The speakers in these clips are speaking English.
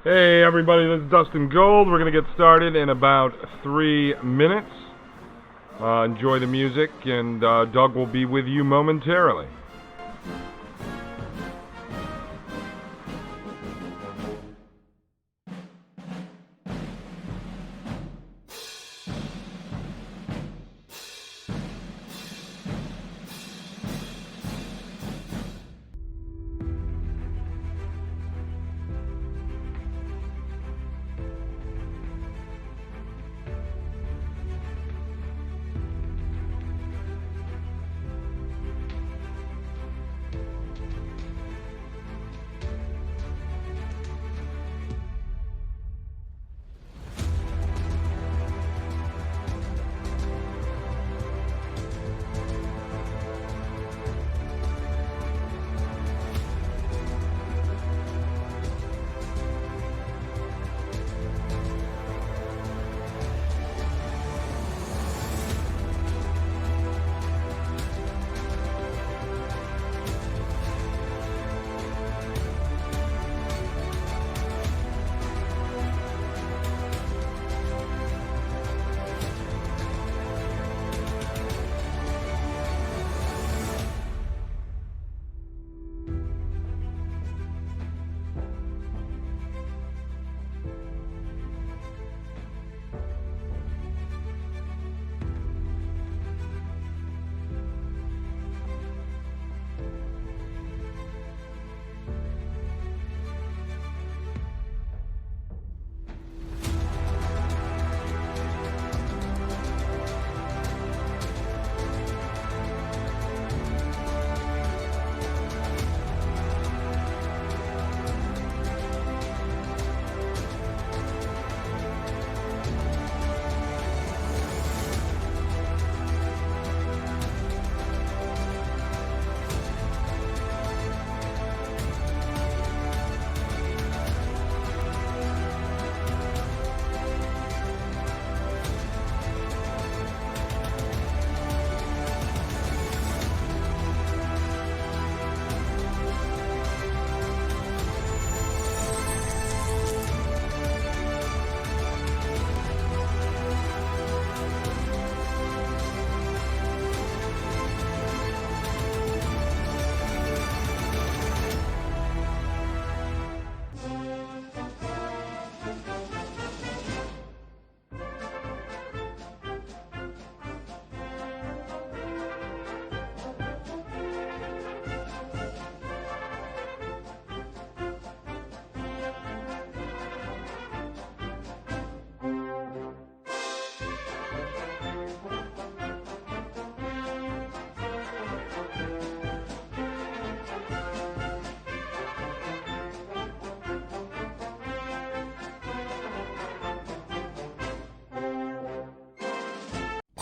Hey everybody, this is Dustin Gold. We're going to get started in about 3 minutes. Enjoy the music, and Doug will be with you momentarily.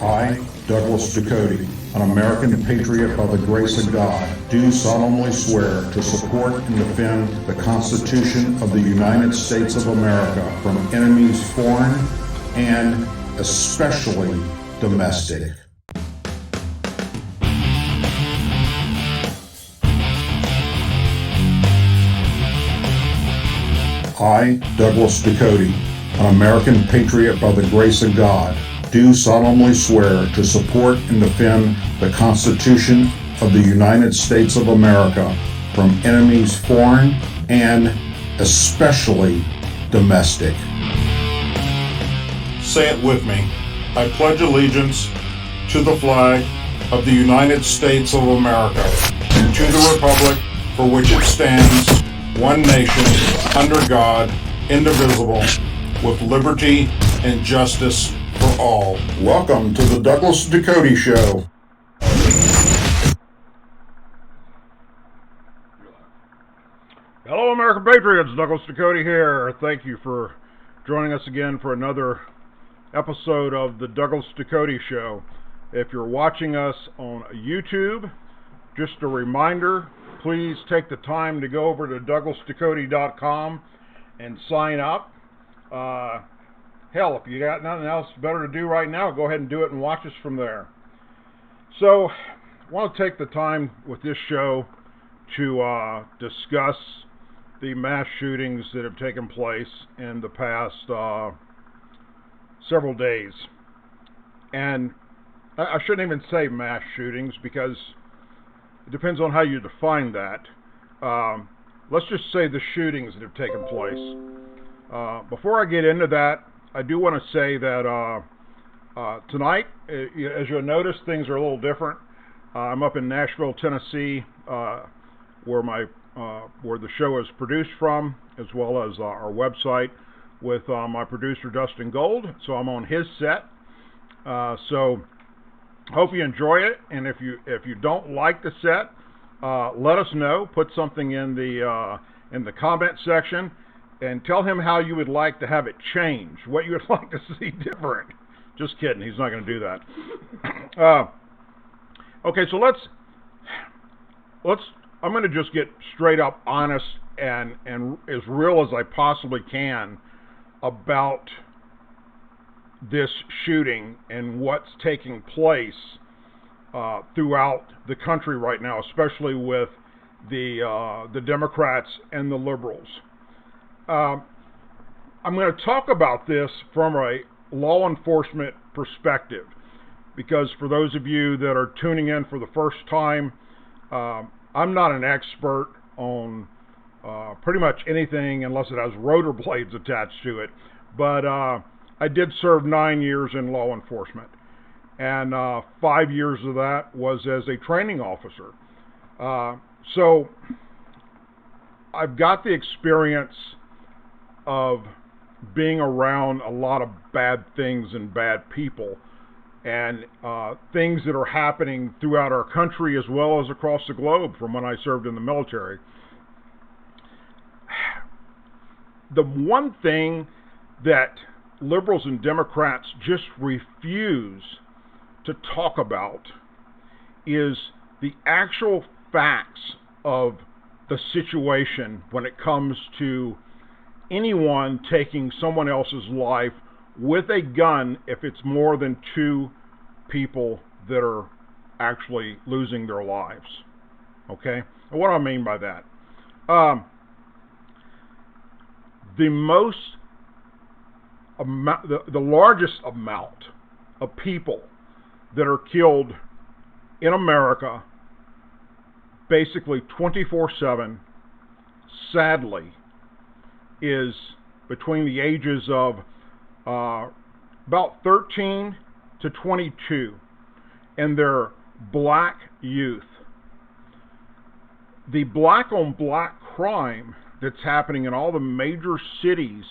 I, Douglas Ducote, an American patriot by the grace of God, do solemnly swear to support and defend the Constitution of the United States of America from enemies foreign and especially domestic. I, Douglas Ducote, an American patriot by the grace of God, do solemnly swear to support and defend the Constitution of the United States of America from enemies foreign and especially domestic. Say it with me. I pledge allegiance to the flag of the United States of America and to the republic for which it stands, one nation, under God, indivisible, with liberty and justice for all. Welcome to the Douglas Ducote Show. Hello, American Patriots. Douglas Ducote here. Thank you for joining us again for another episode of the Douglas Ducote Show. If you're watching us on YouTube, just a reminder, please take the time to go over to douglasducote.com and sign up. Hell, if you got nothing else better to do right now, go ahead and do it and watch us from there. So, I want to take the time with this show to discuss the mass shootings that have taken place in the past several days. And I shouldn't even say mass shootings because it depends on how you define that. Let's just say the shootings that have taken place. Before I get into that, I do want to say that tonight, as you'll notice, things are a little different. I'm up in Nashville, Tennessee, where the show is produced from, as well as our website with my producer Dustin Gold. So I'm on his set. So hope you enjoy it, and if you don't like the set, let us know. Put something in the comment section, and tell him how you would like to have it change, what you would like to see different. Just kidding, he's not going to do that. Okay, so let's. I'm going to just get straight up honest and as real as I possibly can about this shooting and what's taking place throughout the country right now, especially with the Democrats and the liberals. I'm going to talk about this from a law enforcement perspective, because for those of you that are tuning in for the first time, I'm not an expert on pretty much anything unless it has rotor blades attached to it, but I did serve 9 years in law enforcement, and 5 years of that was as a training officer. So I've got the experience of being around a lot of bad things and bad people, and things that are happening throughout our country as well as across the globe from when I served in the military. The one thing that liberals and Democrats just refuse to talk about is the actual facts of the situation when it comes to anyone taking someone else's life with a gun if it's more than two people that are actually losing their lives. Okay? And what do I mean by that? The largest amount of people that are killed in America, basically 24/7, sadly, is between the ages of about 13 to 22, and they're black youth. The black-on-black crime that's happening in all the major cities,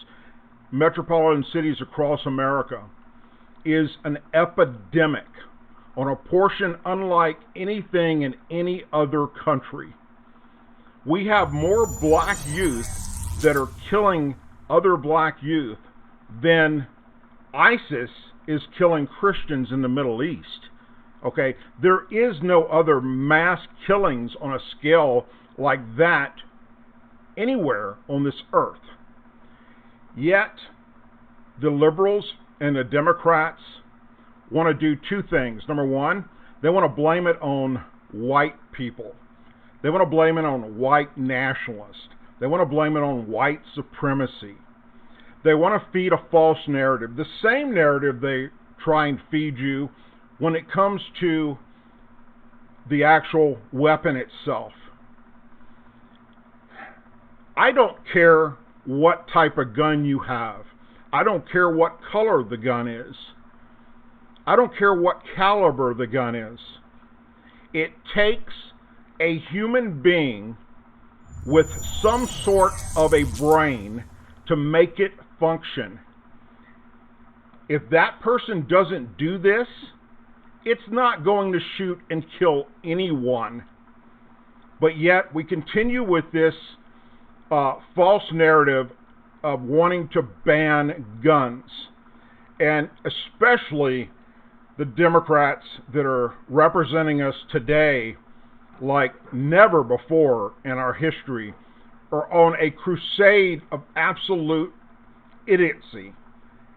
metropolitan cities across America, is an epidemic on a portion unlike anything in any other country. We have more black youth that are killing other black youth than ISIS is killing Christians in the Middle East. Okay, there is no other mass killings on a scale like that anywhere on this earth. Yet, the liberals and the Democrats want to do two things. Number one, they want to blame it on white people. They want to blame it on white nationalists. They want to blame it on white supremacy. They want to feed a false narrative, the same narrative they try and feed you when it comes to the actual weapon itself. I don't care what type of gun you have. I don't care what color the gun is. I don't care what caliber the gun is. It takes a human being with some sort of a brain to make it function. If that person doesn't do this, it's not going to shoot and kill anyone. But yet we continue with this false narrative of wanting to ban guns. And especially the Democrats that are representing us today like never before in our history are on a crusade of absolute idiocy.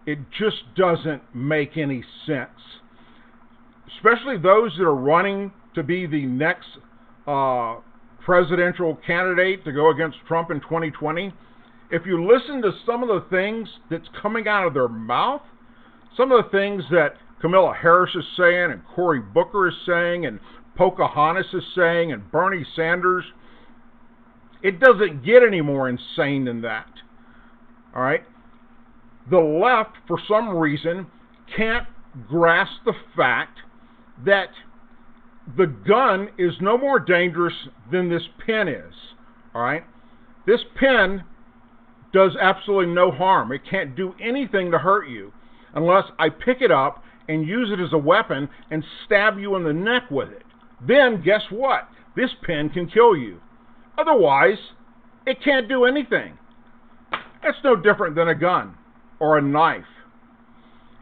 It just doesn't make any sense. Especially those that are running to be the next presidential candidate to go against Trump in 2020. If you listen to some of the things that's coming out of their mouth, some of the things that Kamala Harris is saying and Cory Booker is saying and Pocahontas is saying and Bernie Sanders, it doesn't get any more insane than that. All right? The left, for some reason, can't grasp the fact that the gun is no more dangerous than this pen is. All right? This pen does absolutely no harm. It can't do anything to hurt you unless I pick it up and use it as a weapon and stab you in the neck with it. Then, guess what? This pen can kill you. Otherwise, it can't do anything. That's no different than a gun or a knife.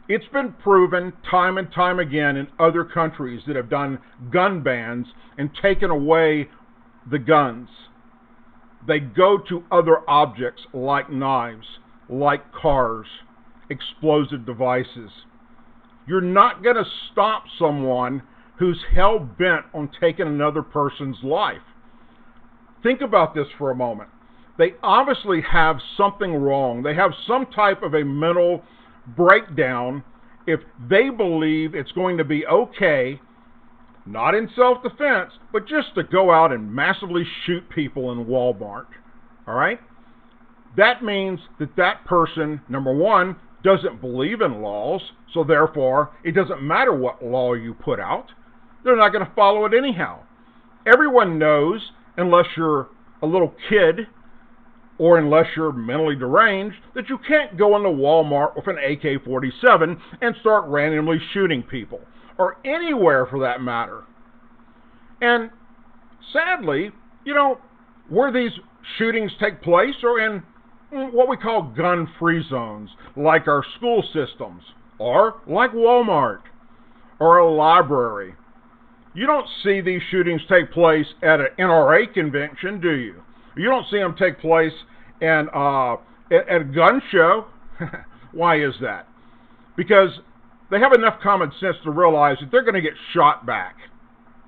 It's been proven time and time again in other countries that have done gun bans and taken away the guns. They go to other objects like knives, like cars, explosive devices. You're not going to stop someone who's hell-bent on taking another person's life. Think about this for a moment. They obviously have something wrong. They have some type of a mental breakdown if they believe it's going to be okay, not in self-defense, but just to go out and massively shoot people in Walmart. All right? That means that that person, number one, doesn't believe in laws, so therefore it doesn't matter what law you put out. They're not going to follow it anyhow. Everyone knows, unless you're a little kid or unless you're mentally deranged, that you can't go into Walmart with an AK-47 and start randomly shooting people, or anywhere for that matter. And sadly, where these shootings take place are in what we call gun-free zones, like our school systems, or like Walmart, or a library. You don't see these shootings take place at an NRA convention, do you? You don't see them take place at a gun show. Why is that? Because they have enough common sense to realize that they're going to get shot back.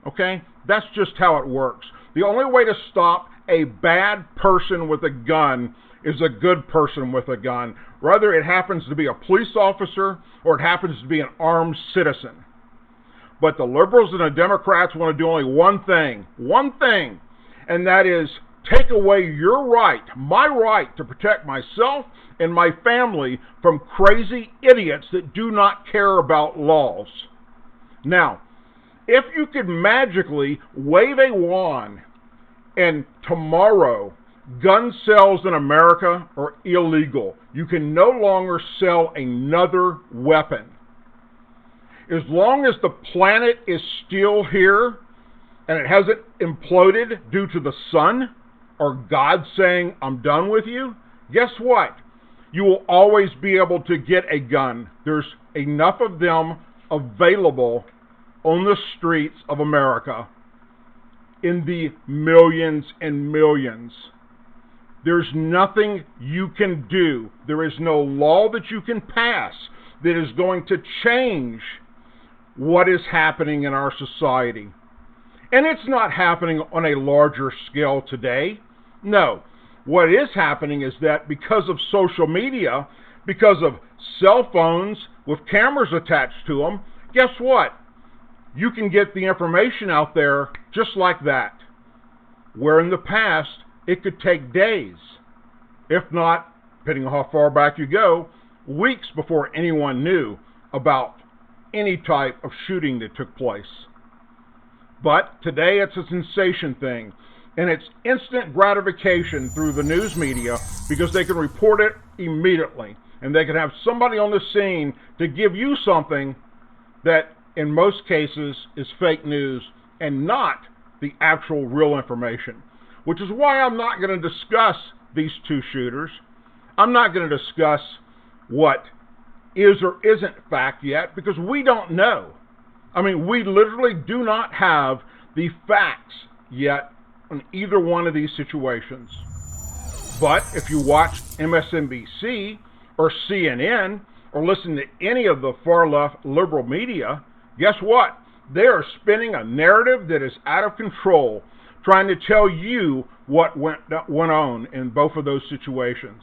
Okay? That's just how it works. The only way to stop a bad person with a gun is a good person with a gun. Whether it happens to be a police officer or it happens to be an armed citizen. But the liberals and the Democrats want to do only one thing, and that is take away your right, my right to protect myself and my family from crazy idiots that do not care about laws. Now, if you could magically wave a wand and tomorrow gun sales in America are illegal, you can no longer sell another weapon. As long as the planet is still here and it hasn't imploded due to the sun or God saying, I'm done with you, guess what? You will always be able to get a gun. There's enough of them available on the streets of America in the millions and millions. There's nothing you can do. There is no law that you can pass that is going to change what is happening in our society. And it's not happening on a larger scale today. No. What is happening is that because of social media, because of cell phones with cameras attached to them, guess what? You can get the information out there just like that. Where in the past, it could take days, if not, depending on how far back you go, weeks before anyone knew about any type of shooting that took place. But today it's a sensation thing, and it's instant gratification through the news media because they can report it immediately, and they can have somebody on the scene to give you something that in most cases is fake news and not the actual real information, which is why I'm not going to discuss these two shooters. I'm not going to discuss what is or isn't fact yet because we don't know. I mean, we literally do not have the facts yet on either one of these situations. But if you watch MSNBC or CNN or listen to any of the far-left liberal media, guess what? They are spinning a narrative that is out of control, trying to tell you what went on in both of those situations.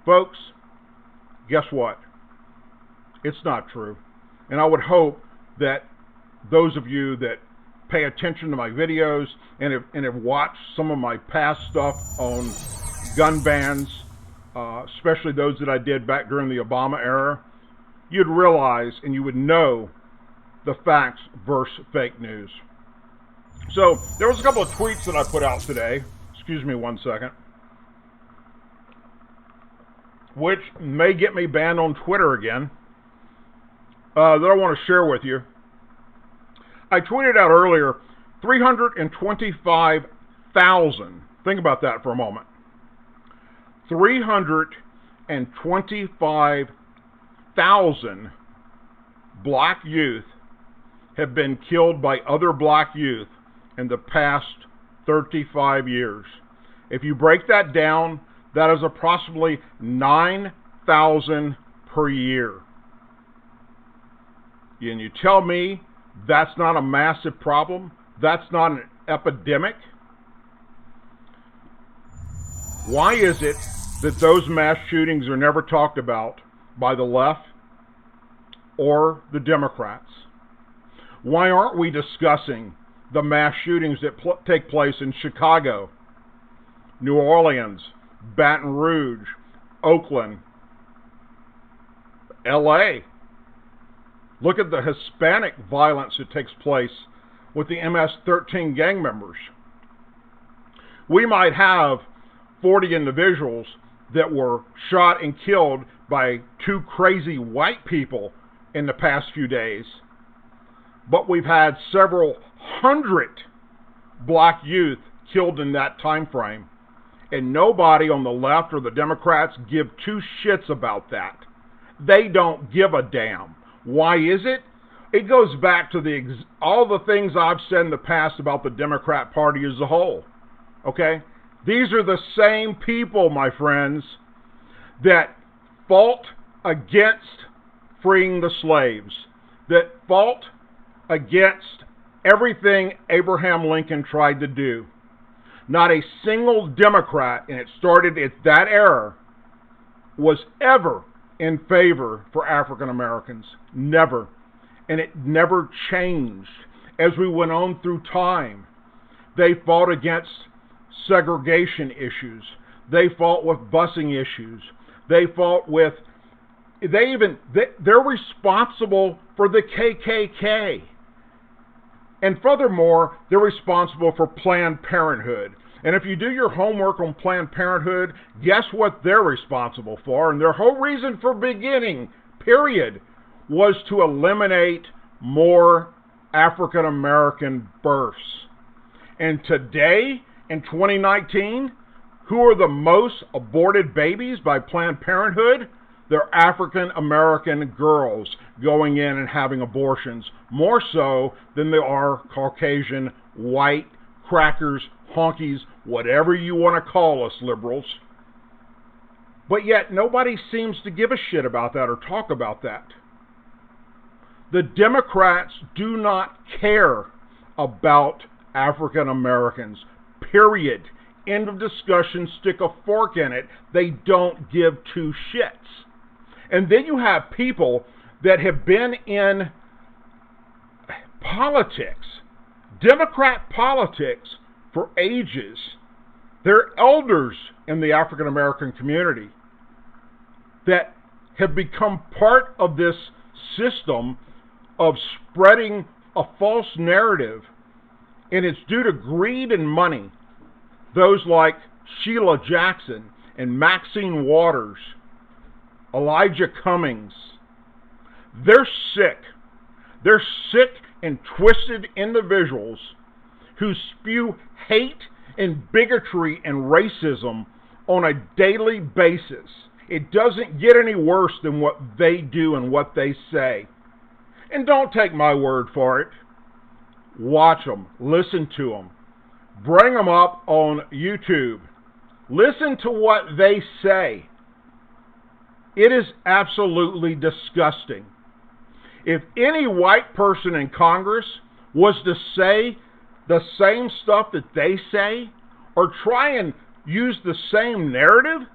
Folks, guess what? It's not true. And I would hope that those of you that pay attention to my videos and have watched some of my past stuff on gun bans, especially those that I did back during the Obama era, you'd realize and you would know the facts versus fake news. So there was a couple of tweets that I put out today. Excuse me one second. Which may get me banned on Twitter again. That I want to share with you. I tweeted out earlier 325,000. Think about that for a moment. 325,000 black youth have been killed by other black youth in the past 35 years. If you break that down, that is approximately 9,000 per year. And you tell me that's not a massive problem? That's not an epidemic? Why is it that those mass shootings are never talked about by the left or the Democrats? Why aren't we discussing the mass shootings that take place in Chicago, New Orleans, Baton Rouge, Oakland, LA? Look at the Hispanic violence that takes place with the MS-13 gang members. We might have 40 individuals that were shot and killed by two crazy white people in the past few days, but we've had several hundred black youth killed in that time frame, and nobody on the left or the Democrats give two shits about that. They don't give a damn. Why is it? It goes back to all the things I've said in the past about the Democrat Party as a whole. Okay? These are the same people, my friends, that fought against freeing the slaves, that fought against everything Abraham Lincoln tried to do. Not a single Democrat, and it started at that era, was ever in favor for African Americans. Never. And it never changed. As we went on through time, they fought against segregation issues. They fought with busing issues. They fought with, they're responsible for the KKK. And furthermore, they're responsible for Planned Parenthood. And if you do your homework on Planned Parenthood, guess what they're responsible for? And their whole reason for beginning, period, was to eliminate more African American births. And today, in 2019, who are the most aborted babies by Planned Parenthood? They're African American girls going in and having abortions, more so than they are Caucasian, white, crackers, honkies, whatever you want to call us liberals. But yet nobody seems to give a shit about that or talk about that. The Democrats do not care about African Americans, period. End of discussion, stick a fork in it. They don't give two shits. And then you have people that have been in politics, Democrat politics, for ages. They're elders in the African American community that have become part of this system of spreading a false narrative, and it's due to greed and money. Those like Sheila Jackson and Maxine Waters, Elijah Cummings, they're sick. They're sick and twisted individuals who spew hate and bigotry and racism on a daily basis. It doesn't get any worse than what they do and what they say. And don't take my word for it. Watch them. Listen to them. Bring them up on YouTube. Listen to what they say. It is absolutely disgusting. If any white person in Congress was to say the same stuff that they say, or try and use the same narrative,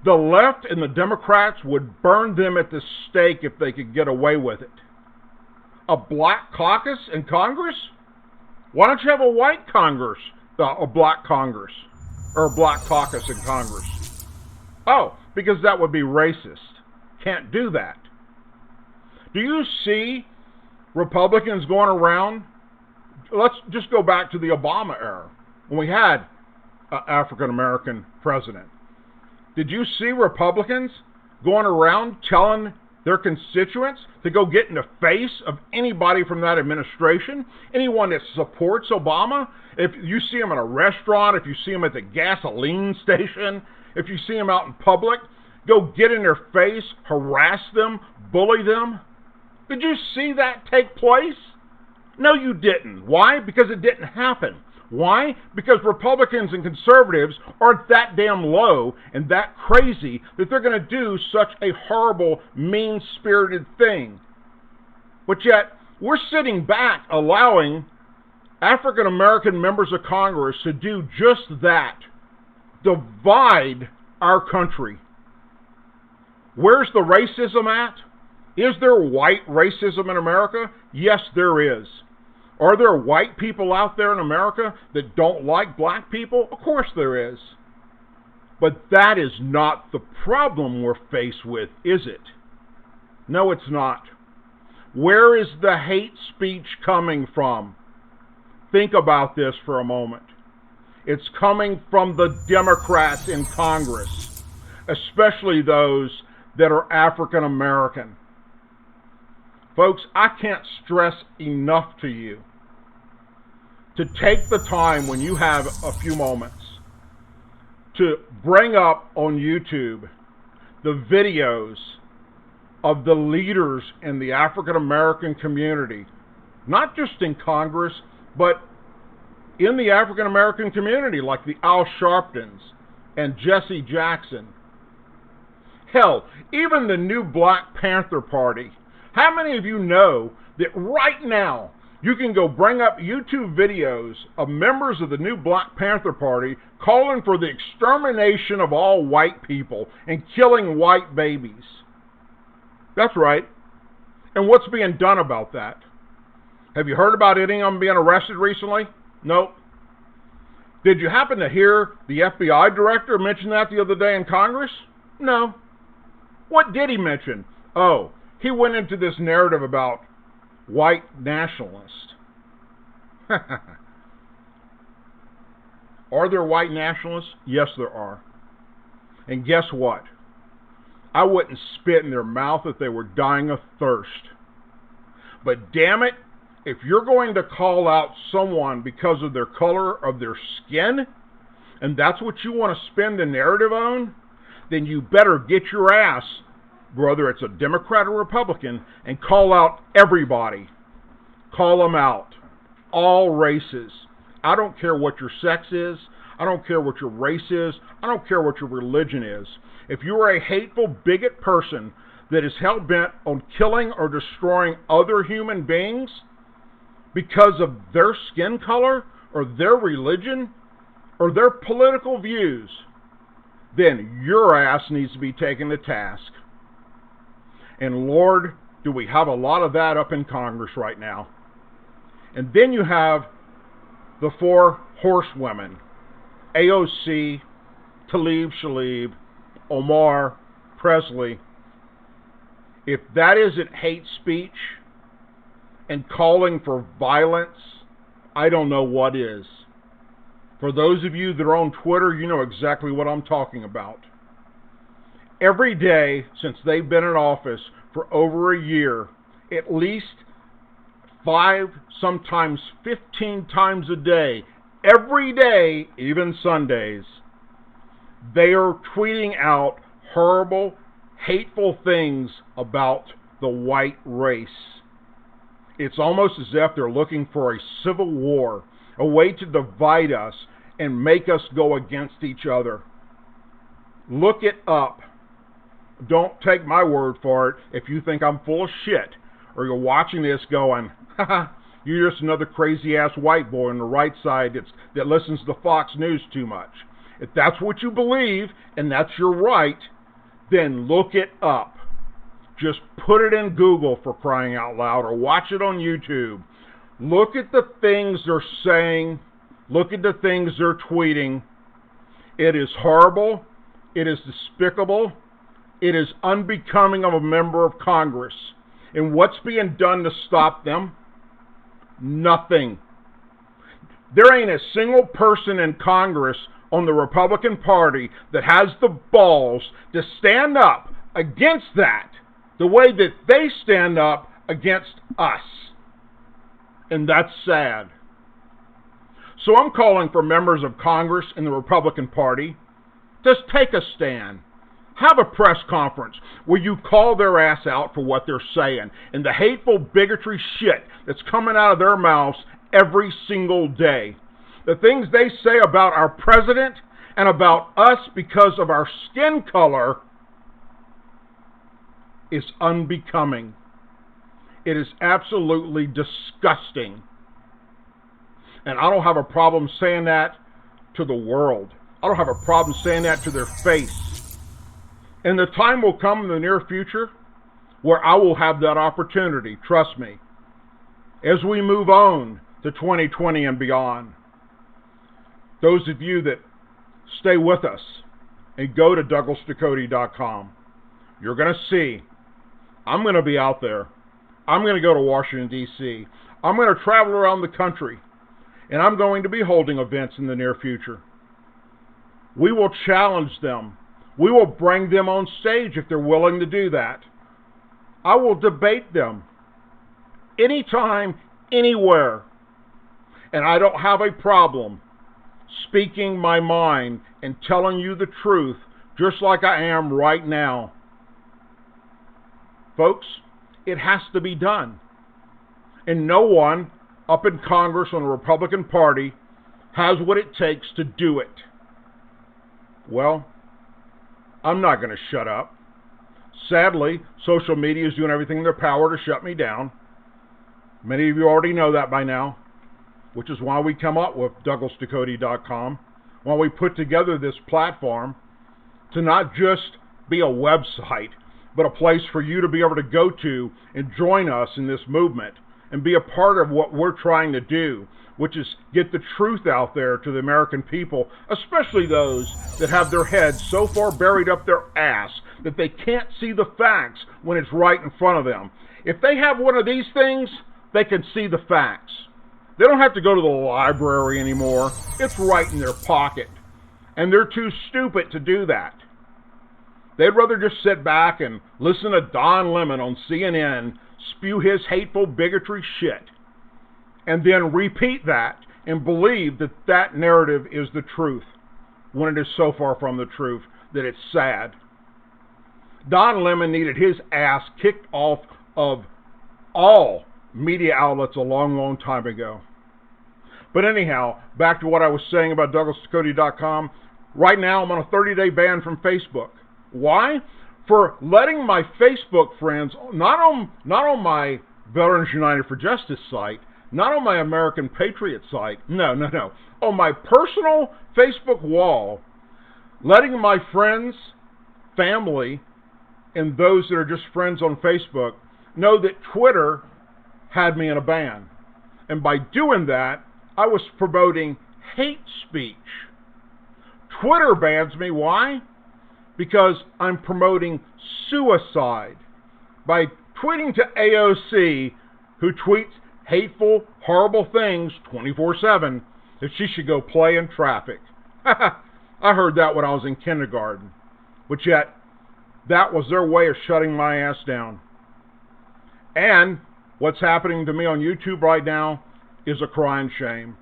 the left and the Democrats would burn them at the stake if they could get away with it. A black caucus in Congress? Why don't you have a white Congress, a black Congress, or a black caucus in Congress? Oh, because that would be racist. Can't do that. Do you see Republicans going around? Let's just go back to the Obama era, when we had an African American president. Did you see Republicans going around telling their constituents to go get in the face of anybody from that administration, anyone that supports Obama? If you see them in a restaurant, if you see them at the gasoline station, if you see them out in public, go get in their face, harass them, bully them? Did you see that take place? No, you didn't. Why? Because it didn't happen. Why? Because Republicans and conservatives aren't that damn low and that crazy that they're going to do such a horrible, mean-spirited thing. But yet, we're sitting back allowing African American members of Congress to do just that. Divide our country. Where's the racism at? Is there white racism in America? Yes, there is. Are there white people out there in America that don't like black people? Of course there is. But that is not the problem we're faced with, is it? No, it's not. Where is the hate speech coming from? Think about this for a moment. It's coming from the Democrats in Congress, especially those that are African American. Folks, I can't stress enough to you to take the time when you have a few moments to bring up on YouTube the videos of the leaders in the African American community, not just in Congress, but in the African American community, like the Al Sharptons and Jesse Jackson. Hell, even the new Black Panther Party. How many of you know that right now you can go bring up YouTube videos of members of the new Black Panther Party calling for the extermination of all white people and killing white babies? That's right. And what's being done about that? Have you heard about any of them being arrested recently? Nope. Did you happen to hear the FBI director mention that the other day in Congress? No. What did he mention? Oh, he went into this narrative about white nationalists. Are there white nationalists? Yes, there are. And guess what? I wouldn't spit in their mouth if they were dying of thirst. But damn it, if you're going to call out someone because of their color of their skin, and that's what you want to spin the narrative on, then you better get your ass, whether it's a Democrat or Republican, and call out everybody. Call them out. All races. I don't care what your sex is. I don't care what your race is. I don't care what your religion is. If you are a hateful, bigot person that is hell-bent on killing or destroying other human beings because of their skin color or their religion or their political views, then your ass needs to be taken to task. And Lord, do we have a lot of that up in Congress right now. And then you have the four horsewomen, AOC, Tlaib Shalib, Omar, Presley. If that isn't hate speech and calling for violence, I don't know what is. For those of you that are on Twitter, you know exactly what I'm talking about. Every day since they've been in office for over a year, at least 5, sometimes 15 times a day, every day, even Sundays, they are tweeting out horrible, hateful things about the white race. It's almost as if they're looking for a civil war, a way to divide us and make us go against each other. Look it up. Don't take my word for it if you think I'm full of shit, or you're watching this going, haha, you're just another crazy-ass white boy on the right side that listens to Fox News too much. If that's what you believe, and that's your right, then look it up. Just put it in Google, for crying out loud, or watch it on YouTube. Look at the things they're saying. Look at the things they're tweeting. It is horrible. It is despicable. It is unbecoming of a member of Congress. And what's being done to stop them? Nothing. There ain't a single person in Congress on the Republican Party that has the balls to stand up against that the way that they stand up against us. And that's sad. So I'm calling for members of Congress in the Republican Party, just take a stand. Have a press conference where you call their ass out for what they're saying and the hateful bigotry shit that's coming out of their mouths every single day. The things they say about our president and about us because of our skin color is unbecoming. It is absolutely disgusting. And I don't have a problem saying that to the world. I don't have a problem saying that to their face. And the time will come in the near future where I will have that opportunity, trust me, as we move on to 2020 and beyond. Those of you that stay with us and go to DouglasDucote.com, you're going to see I'm going to be out there. I'm going to go to Washington, D.C. I'm going to travel around the country, and I'm going to be holding events in the near future. We will challenge them. We will bring them on stage if they're willing to do that. I will debate them anytime, anywhere. And I don't have a problem speaking my mind and telling you the truth just like I am right now. Folks, it has to be done. And no one up in Congress on the Republican Party has what it takes to do it. Well, I'm not going to shut up. Sadly, social media is doing everything in their power to shut me down. Many of you already know that by now, which is why we come up with DouglasDucote.com, why we put together this platform to not just be a website, but a place for you to be able to go to and join us in this movement and be a part of what we're trying to do, which is get the truth out there to the American people, especially those that have their heads so far buried up their ass that they can't see the facts when it's right in front of them. If they have one of these things, they can see the facts. They don't have to go to the library anymore. It's right in their pocket. And they're too stupid to do that. They'd rather just sit back and listen to Don Lemon on CNN spew his hateful bigotry shit, and then repeat that and believe that that narrative is the truth, when it is so far from the truth that it's sad. Don Lemon needed his ass kicked off of all media outlets a long, long time ago. But anyhow, back to what I was saying about DouglasDucote.com. Right now, I'm on a 30-day ban from Facebook. Why? For letting my Facebook friends, not on my Veterans United for Justice site, not on my American Patriot site, no, on my personal Facebook wall, letting my friends, family, and those that are just friends on Facebook know that Twitter had me in a ban. And by doing that, I was promoting hate speech. Twitter bans me. Why? Because I'm promoting suicide by tweeting to AOC, who tweets hateful, horrible things 24/7, that she should go play in traffic. I heard that when I was in kindergarten. But yet, that was their way of shutting my ass down. And what's happening to me on YouTube right now is a crying shame.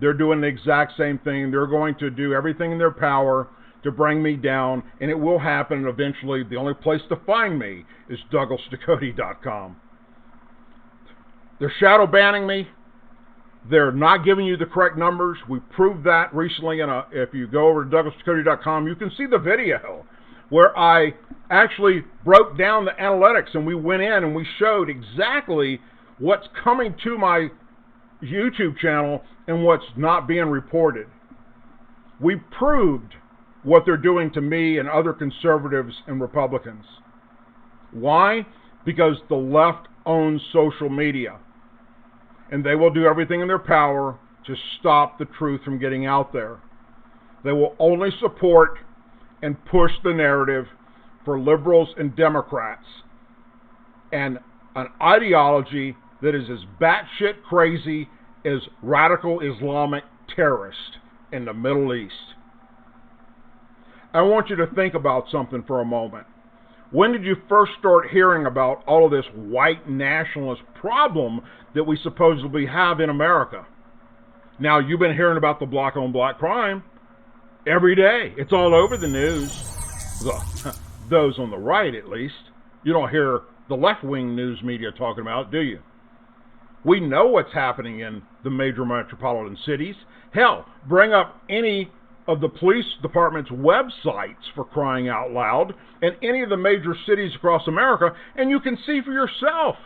They're doing the exact same thing. They're going to do everything in their power to bring me down, and it will happen, and eventually the only place to find me is DouglasDucote.com. They're shadow banning me. They're not giving you the correct numbers. We proved that recently, and if you go over to DouglasDucote.com, you can see the video where I actually broke down the analytics, and we went in and we showed exactly what's coming to my YouTube channel and what's not being reported. We proved what they're doing to me and other conservatives and Republicans. Why? Because the left owns social media, and they will do everything in their power to stop the truth from getting out there. They will only support and push the narrative for liberals and Democrats and an ideology that is as batshit crazy as radical Islamic terrorists in the Middle East. I want you to think about something for a moment. When did you first start hearing about all of this white nationalist problem that we supposedly have in America? Now, you've been hearing about the black-on-black crime every day. It's all over the news. Those on the right, at least. You don't hear the left-wing news media talking about it, do you? We know what's happening in the major metropolitan cities. Hell, bring up any of the police department's websites, for crying out loud, and any of the major cities across America, and you can see for yourself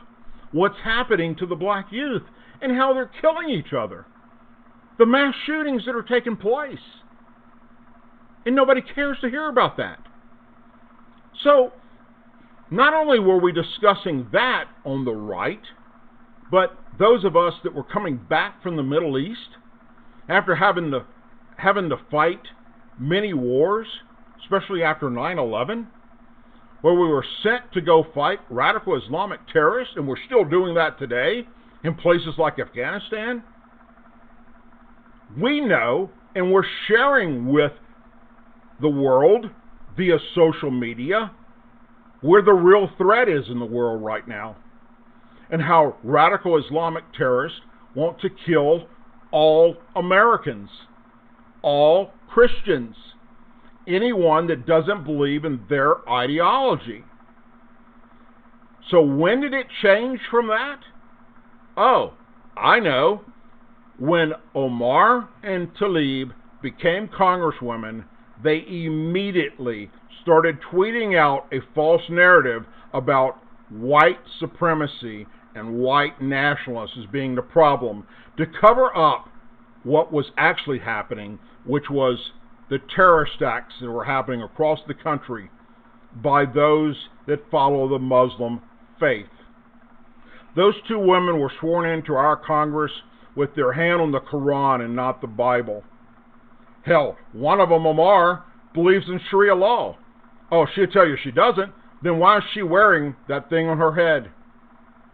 what's happening to the black youth and how they're killing each other. The mass shootings that are taking place. And nobody cares to hear about that. So, not only were we discussing that on the right, but those of us that were coming back from the Middle East, after having to fight many wars, especially after 9/11, where we were sent to go fight radical Islamic terrorists, and we're still doing that today in places like Afghanistan. We know, and we're sharing with the world via social media, where the real threat is in the world right now, and how radical Islamic terrorists want to kill all Americans, all Christians, anyone that doesn't believe in their ideology. So when did it change from that? Oh, I know. When Omar and Tlaib became congresswomen, they immediately started tweeting out a false narrative about white supremacy and white nationalists as being the problem to cover up what was actually happening, which was the terrorist acts that were happening across the country by those that follow the Muslim faith. Those two women were sworn into our Congress with their hand on the Quran and not the Bible. Hell, one of them, Omar, believes in Sharia law. Oh, she'll tell you she doesn't. Then why is she wearing that thing on her head?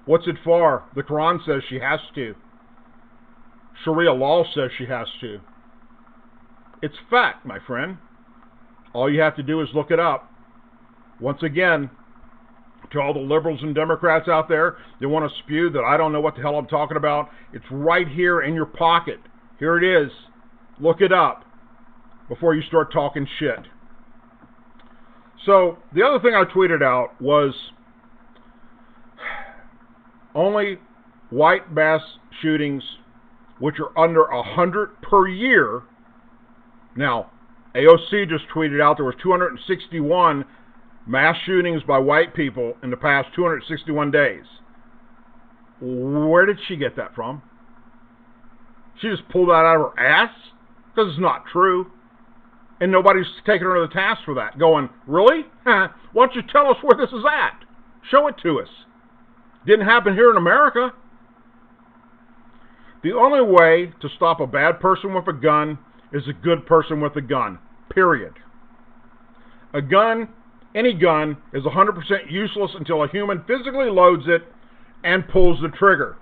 What's it for? The Quran says she has to. Sharia law says she has to. It's fact, my friend. All you have to do is look it up. Once again, to all the liberals and Democrats out there that want to spew that I don't know what the hell I'm talking about, it's right here in your pocket. Here it is. Look it up before you start talking shit. So, the other thing I tweeted out was only white mass shootings, which are under 100 per year. Now, AOC just tweeted out there was 261 mass shootings by white people in the past 261 days. Where did she get that from? She just pulled that out of her ass? Because it's not true. And nobody's taking her to the task for that. Going, really? Why don't you tell us where this is at? Show it to us. Didn't happen here in America. The only way to stop a bad person with a gun is a good person with a gun. Period. A gun, any gun, is 100% useless until a human physically loads it and pulls the trigger.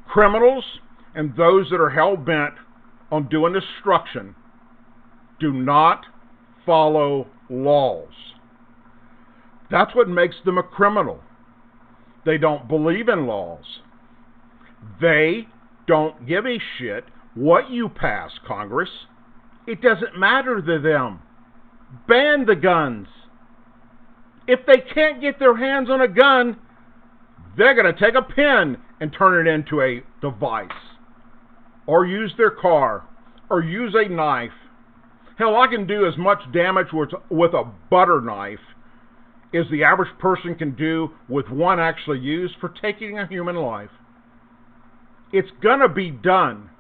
Criminals and those that are hell-bent on doing destruction do not follow laws. That's what makes them a criminal. They don't believe in laws. They don't give a shit what you pass, Congress. It doesn't matter to them. Ban the guns. If they can't get their hands on a gun, they're going to take a pen and turn it into a device. Or use their car. Or use a knife. Hell, I can do as much damage with a butter knife as the average person can do with one actually used for taking a human life. It's going to be done.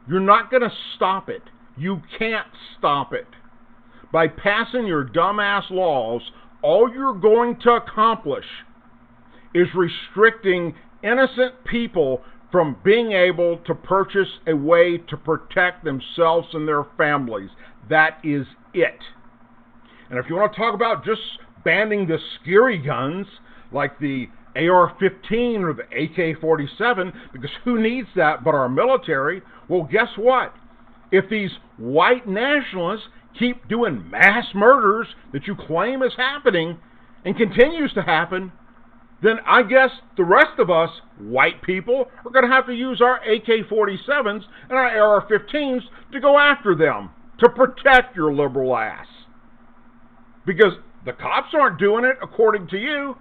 You're not going to stop it. You can't stop it. By passing your dumbass laws, all you're going to accomplish is restricting innocent people from being able to purchase a way to protect themselves and their families. That is it. And if you want to talk about just banning the scary guns like the AR-15 or the AK-47, because who needs that but our military? Well, guess what? If these white nationalists keep doing mass murders that you claim is happening and continues to happen, then I guess the rest of us, white people, are going to have to use our AK-47s and our AR-15s to go after them, to protect your liberal ass. Because the cops aren't doing it according to you.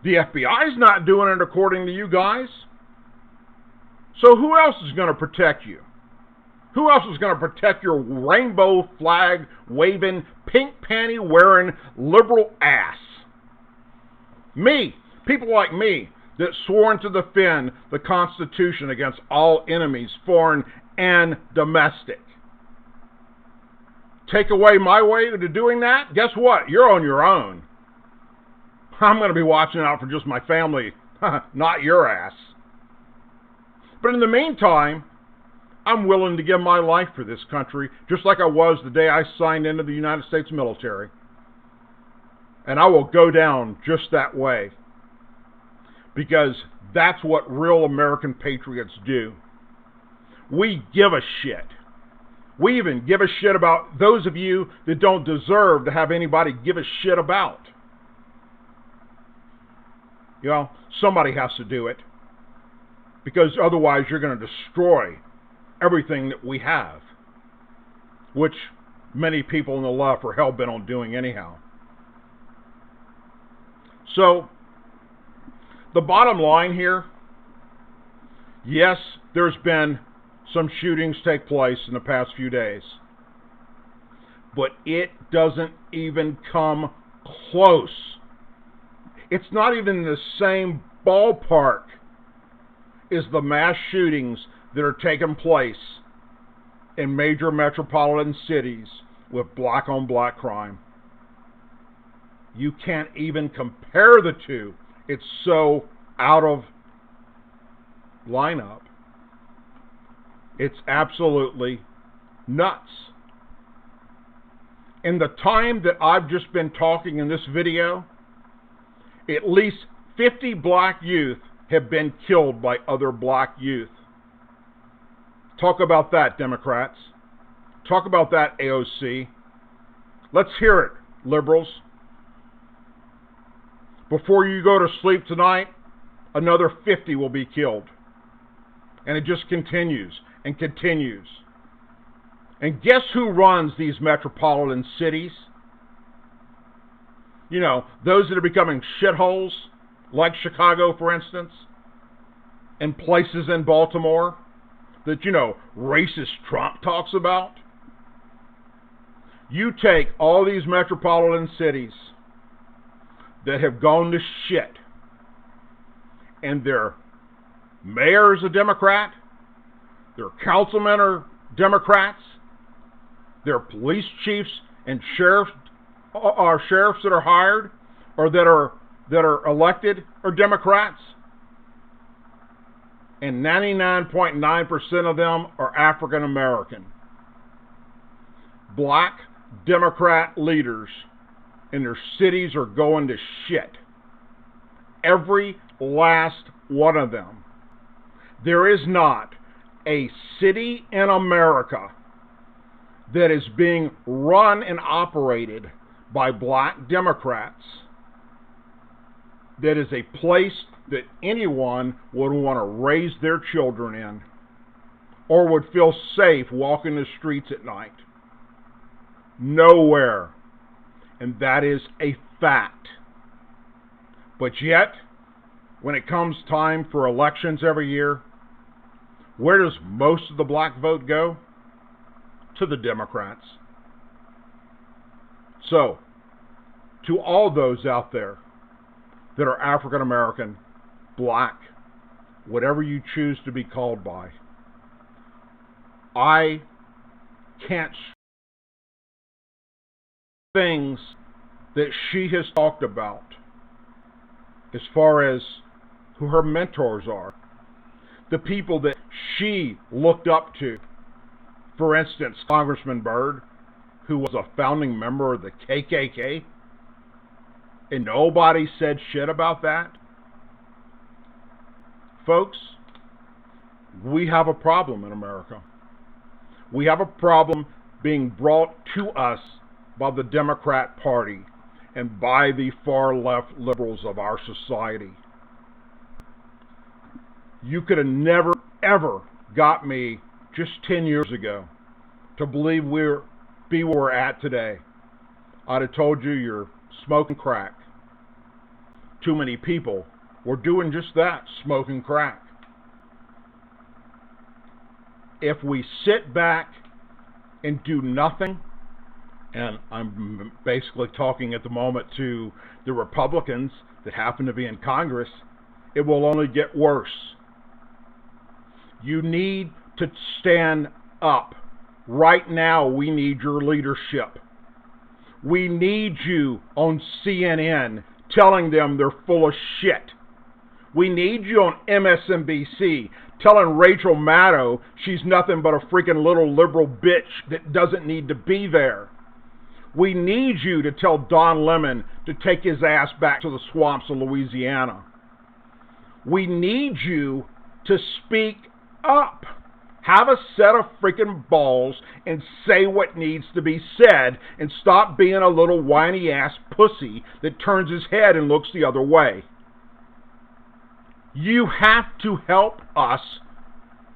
The FBI's not doing it according to you guys. So who else is going to protect you? Who else is going to protect your rainbow flag waving, pink panty wearing liberal ass? Me. People like me that sworn to defend the Constitution against all enemies, foreign and domestic. Take away my way to doing that? Guess what? You're on your own. I'm going to be watching out for just my family, not your ass. But in the meantime, I'm willing to give my life for this country, just like I was the day I signed into the United States military. And I will go down just that way. Because that's what real American patriots do. We give a shit. We even give a shit about those of you that don't deserve to have anybody give a shit about. You know, somebody has to do it. Because otherwise you're going to destroy everything that we have. Which many people in the left are hell-bent on doing anyhow. So, the bottom line here, yes, there's been some shootings take place in the past few days. But it doesn't even come close. It's not even in the same ballpark as the mass shootings that are taking place in major metropolitan cities with black-on-black crime. You can't even compare the two. It's so out of lineup. It's absolutely nuts. In the time that I've just been talking in this video, at least 50 black youth have been killed by other black youth. Talk about that, Democrats. Talk about that, AOC. Let's hear it, liberals. Before you go to sleep tonight, another 50 will be killed. And it just continues and continues. And guess who runs these metropolitan cities? You know, those that are becoming shitholes, like Chicago, for instance, and places in Baltimore that, you know, racist Trump talks about. You take all these metropolitan cities that have gone to shit, and their mayor is a Democrat, their councilmen are Democrats, their police chiefs and sheriffs that are hired or that are elected are Democrats, and 99.9% of them are African American. Black Democrat leaders in their cities are going to shit. Every last one of them. There is not a city in America that is being run and operated by black Democrats that is a place that anyone would want to raise their children in or would feel safe walking the streets at night. Nowhere. And that is a fact. But yet, when it comes time for elections every year, where does most of the black vote go? to the Democrats. So, to all those out there that are African American, black, whatever you choose to be called by, I can't things that she has talked about as far as who her mentors are, the people that she looked up to. For instance, Congressman Byrd, who was a founding member of the KKK, and nobody said shit about that. Folks, we have a problem in America. We have a problem being brought to us by the Democrat Party and by the far left liberals of our society. You could have never, ever got me just 10 years ago to believe we're be where we're at today. I'd have told you you're smoking crack. Too many people were doing just that, smoking crack. If we sit back and do nothing, and I'm basically talking at the moment to the Republicans that happen to be in Congress, it will only get worse. You need to stand up. Right now, we need your leadership. We need you on CNN telling them they're full of shit. We need you on MSNBC telling Rachel Maddow she's nothing but a freaking little liberal bitch that doesn't need to be there. We need you to tell Don Lemon to take his ass back to the swamps of Louisiana. We need you to speak up. Have a set of freaking balls and say what needs to be said, and stop being a little whiny ass pussy that turns his head and looks the other way. You have to help us,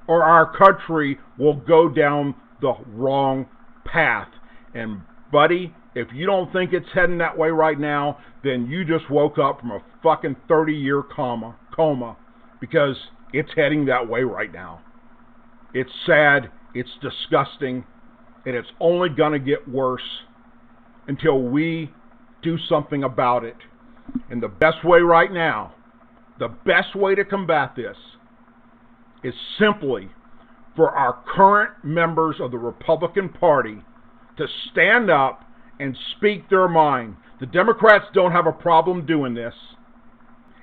or our country will go down the wrong path. And buddy, if you don't think it's heading that way right now, then you just woke up from a fucking 30-year coma, because it's heading that way right now. It's sad, it's disgusting, and it's only going to get worse until we do something about it. And the best way right now, the best way to combat this is simply for our current members of the Republican Party to stand up and speak their mind. The Democrats don't have a problem doing this.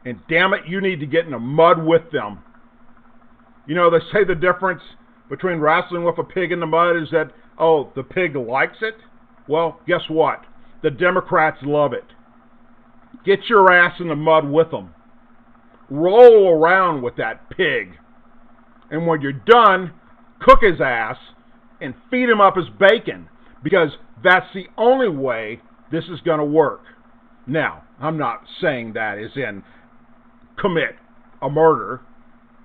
And damn it, you need to get in the mud with them. You know, they say the difference between wrestling with a pig in the mud is that, oh, the pig likes it? Well, guess what? The Democrats love it. Get your ass in the mud with them. Roll around with that pig. And when you're done, cook his ass and feed him up his bacon, because that's the only way this is going to work. Now, I'm not saying that as in commit a murder,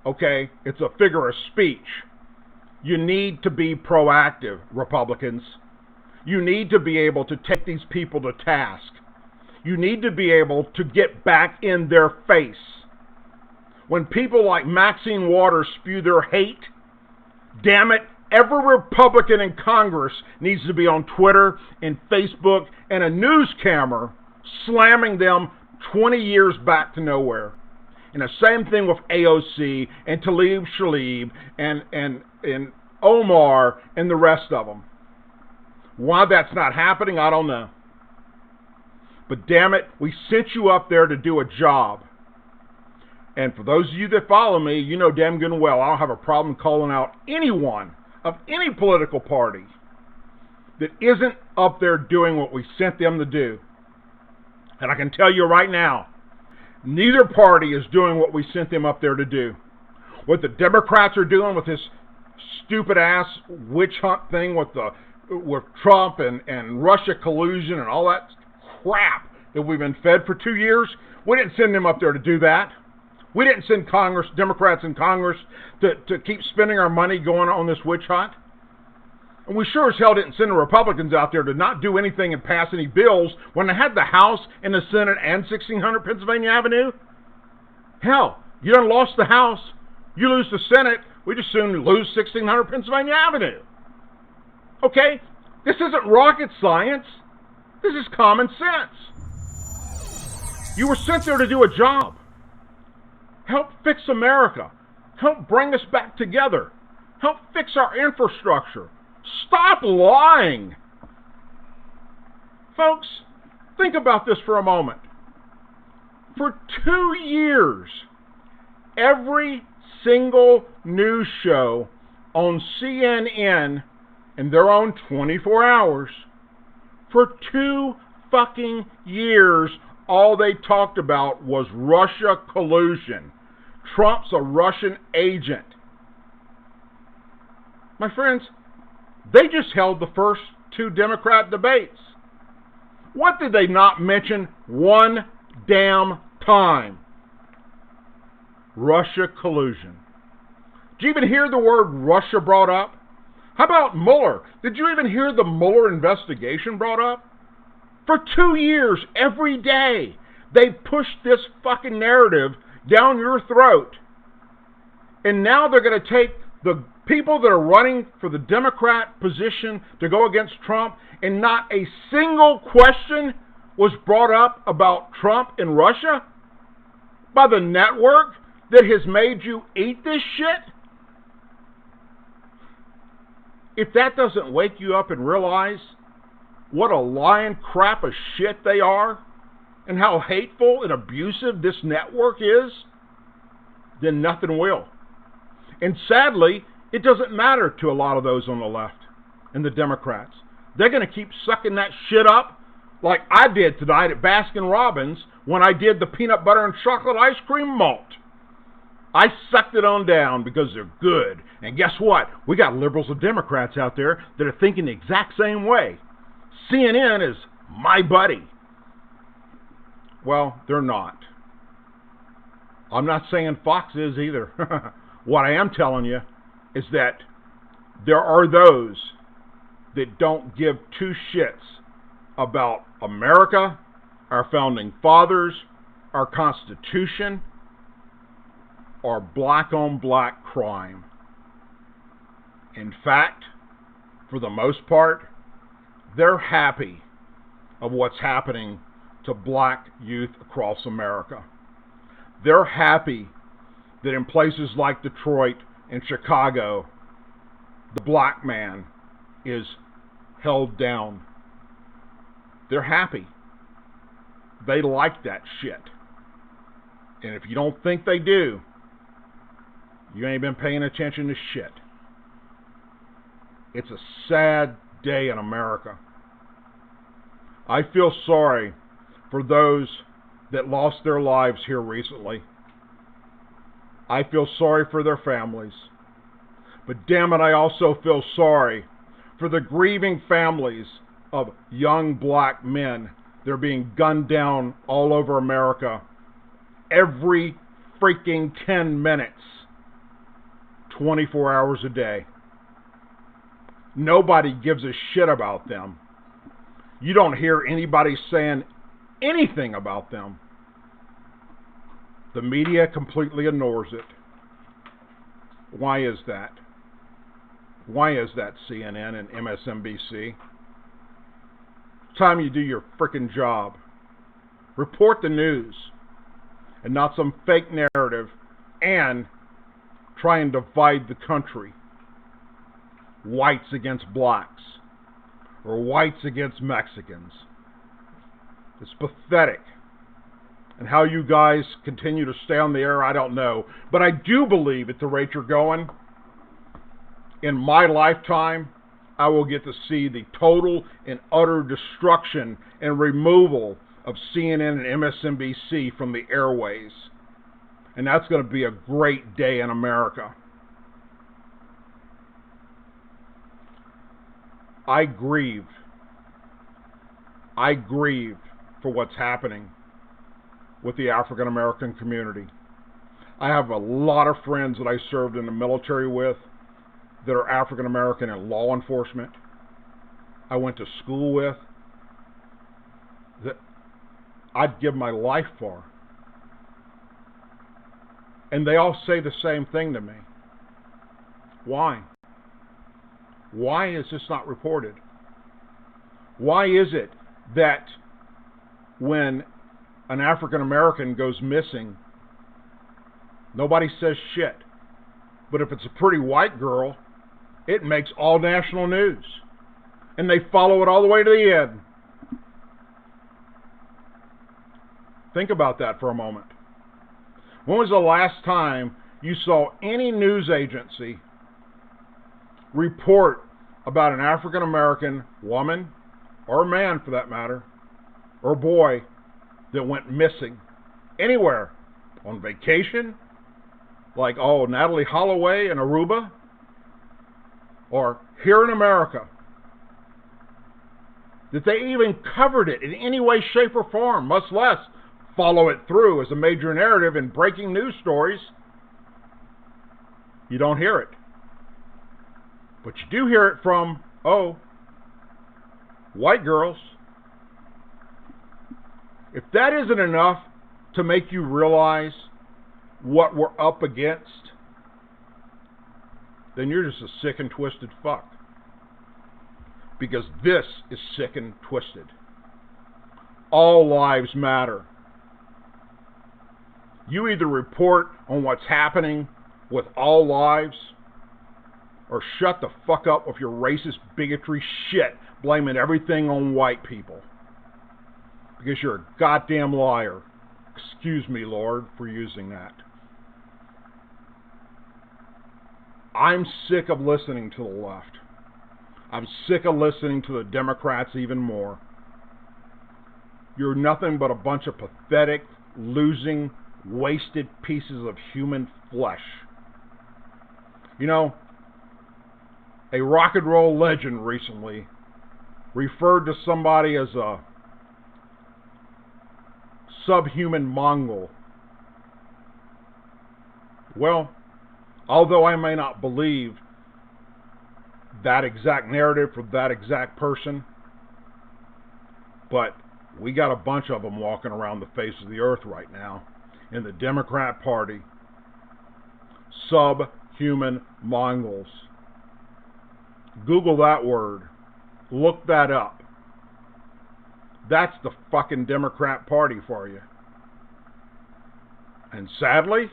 okay? It's a figure of speech. You need to be proactive, Republicans. You need to be able to take these people to task. You need to be able to get back in their face. When people like Maxine Waters spew their hate, damn it, every Republican in Congress needs to be on Twitter and Facebook and a news camera slamming them 20 years back to nowhere. And the same thing with AOC and Talib Shalib and Omar and the rest of them. Why that's not happening, I don't know. But damn it, we sent you up there to do a job. And for those of you that follow me, you know damn good and well I don't have a problem calling out anyone of any political party that isn't up there doing what we sent them to do. And I can tell you right now, neither party is doing what we sent them up there to do. What the Democrats are doing with this stupid ass witch hunt thing with Trump and Russia collusion and all that crap that we've been fed for 2 years, we didn't send them up there to do that. We didn't send Democrats in Congress to keep spending our money going on this witch hunt. And we sure as hell didn't send the Republicans out there to not do anything and pass any bills when they had the House and the Senate and 1600 Pennsylvania Avenue. Hell, you done lost the House, you lose the Senate, we just soon lose 1600 Pennsylvania Avenue. Okay? This isn't rocket science. This is common sense. You were sent there to do a job. Help fix America. Help bring us back together. Help fix our infrastructure. Stop lying. Folks, think about this for a moment. For 2 years, every single news show on CNN in their own 24 hours, for 2 fucking years, all they talked about was Russia collusion. Trump's a Russian agent. My friends, they just held the first 2 Democrat debates. What did they not mention one damn time? Russia collusion. Did you even hear the word Russia brought up? How about Mueller? Did you even hear the Mueller investigation brought up? For 2 years, every day, they pushed this fucking narrative down your throat. And now they're going to take the people that are running for the Democrat position to go against Trump, and not a single question was brought up about Trump and Russia by the network that has made you eat this shit? If that doesn't wake you up and realize what a lying crap of shit they are, and how hateful and abusive this network is, then nothing will. And sadly, it doesn't matter to a lot of those on the left and the Democrats. They're going to keep sucking that shit up like I did tonight at Baskin-Robbins when I did the peanut butter and chocolate ice cream malt. I sucked it on down because they're good. And guess what? We got liberals and Democrats out there that are thinking the exact same way. CNN is my buddy. Well, they're not. I'm not saying Fox is either. What I am telling you is that there are those that don't give 2 shits about America, our founding fathers, our Constitution, or black-on-black crime. In fact, for the most part, they're happy of what's happening to black youth across America. They're happy that in places like Detroit and Chicago, the black man is held down. They're happy. They like that shit. And if you don't think they do, you ain't been paying attention to shit. It's a sad day in America. I feel sorry for those that lost their lives here recently. I feel sorry for their families. But damn it, I also feel sorry for the grieving families of young black men that are being gunned down all over America every freaking 10 minutes, 24 hours a day. Nobody gives a shit about them. You don't hear anybody saying anything about them. The media completely ignores it. Why is that? Why is that, CNN and MSNBC? It's time you do your frickin' job. Report the news, and not some fake narrative, and try and divide the country. Whites against blacks, or whites against Mexicans. It's pathetic. And how you guys continue to stay on the air, I don't know. But I do believe at the rate you're going, in my lifetime, I will get to see the total and utter destruction and removal of CNN and MSNBC from the airways. And that's going to be a great day in America. I grieve. I grieve for what's happening with the African American community. I have a lot of friends that I served in the military with that are African American in law enforcement. I went to school with, that I'd give my life for. And they all say the same thing to me. Why? Why is this not reported? Why is it that when an African American goes missing, nobody says shit? But if it's a pretty white girl, it makes all national news. And they follow it all the way to the end. Think about that for a moment. When was the last time you saw any news agency report about an African American woman, or man for that matter, or boy, that went missing anywhere? On vacation? Like, oh, Natalie Holloway in Aruba? Or here in America? That they even covered it in any way, shape, or form, much less follow it through as a major narrative in breaking news stories. You don't hear it. But you do hear it from, white girls. If that isn't enough to make you realize what we're up against, then you're just a sick and twisted fuck. Because this is sick and twisted. All lives matter. You either report on what's happening with all lives, or shut the fuck up with your racist bigotry shit, blaming everything on white people. Because you're a goddamn liar. Excuse me, Lord, for using that. I'm sick of listening to the left. I'm sick of listening to the Democrats even more. You're nothing but a bunch of pathetic, losing, wasted pieces of human flesh. You know, a rock and roll legend recently referred to somebody as a subhuman Mongol. Well, although I may not believe that exact narrative for that exact person, but we got a bunch of them walking around the face of the earth right now in the Democrat Party. Subhuman Mongols. Google that word. Look that up. That's the fucking Democrat Party for you. And sadly,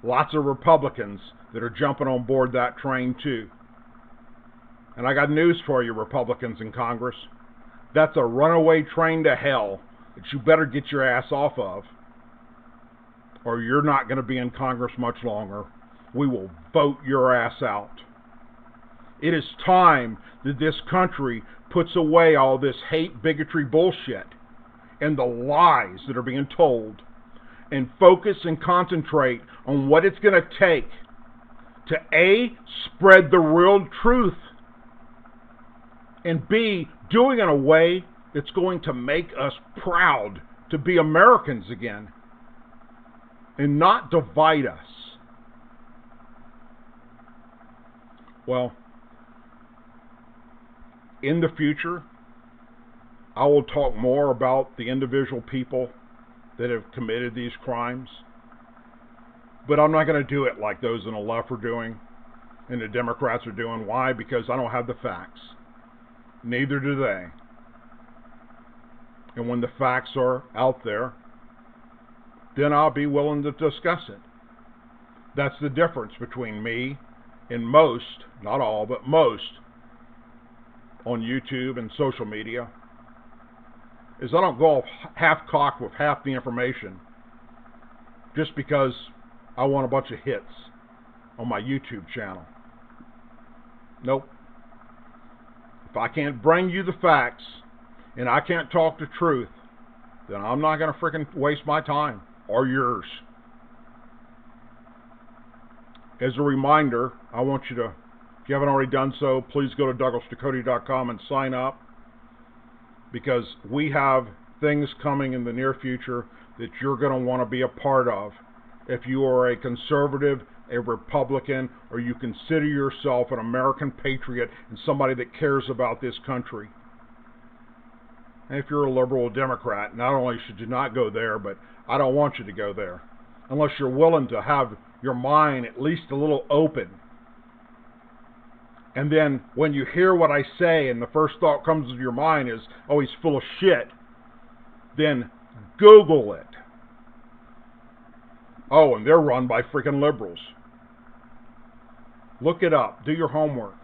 lots of Republicans that are jumping on board that train too. And I got news for you, Republicans in Congress. That's a runaway train to hell that you better get your ass off of, or you're not going to be in Congress much longer. We will vote your ass out. It is time that this country puts away all this hate, bigotry bullshit and the lies that are being told, and focus and concentrate on what it's going to take to A, spread the real truth, and B, do it in a way that's going to make us proud to be Americans again and not divide us. Well, in the future, I will talk more about the individual people that have committed these crimes, but I'm not going to do it like those in the left are doing and the Democrats are doing. Why? Because I don't have the facts. Neither do they. And when the facts are out there, then I'll be willing to discuss it. That's the difference between me and most, not all, but most, on YouTube and social media, is I don't go half-cocked with half the information just because I want a bunch of hits on my YouTube channel. Nope. If I can't bring you the facts and I can't talk the truth, then I'm not going to freaking waste my time or yours. As a reminder, I want you to, if you haven't already done so, please go to DouglasDucote.com and sign up, because we have things coming in the near future that you're going to want to be a part of. If you are a conservative, a Republican, or you consider yourself an American patriot and somebody that cares about this country. And if you're a liberal or Democrat, not only should you not go there, but I don't want you to go there unless you're willing to have your mind at least a little open And then when you hear what I say and the first thought comes to your mind is, oh, he's full of shit, then Google it. Oh, and they're run by freaking liberals. Look it up. Do your homework.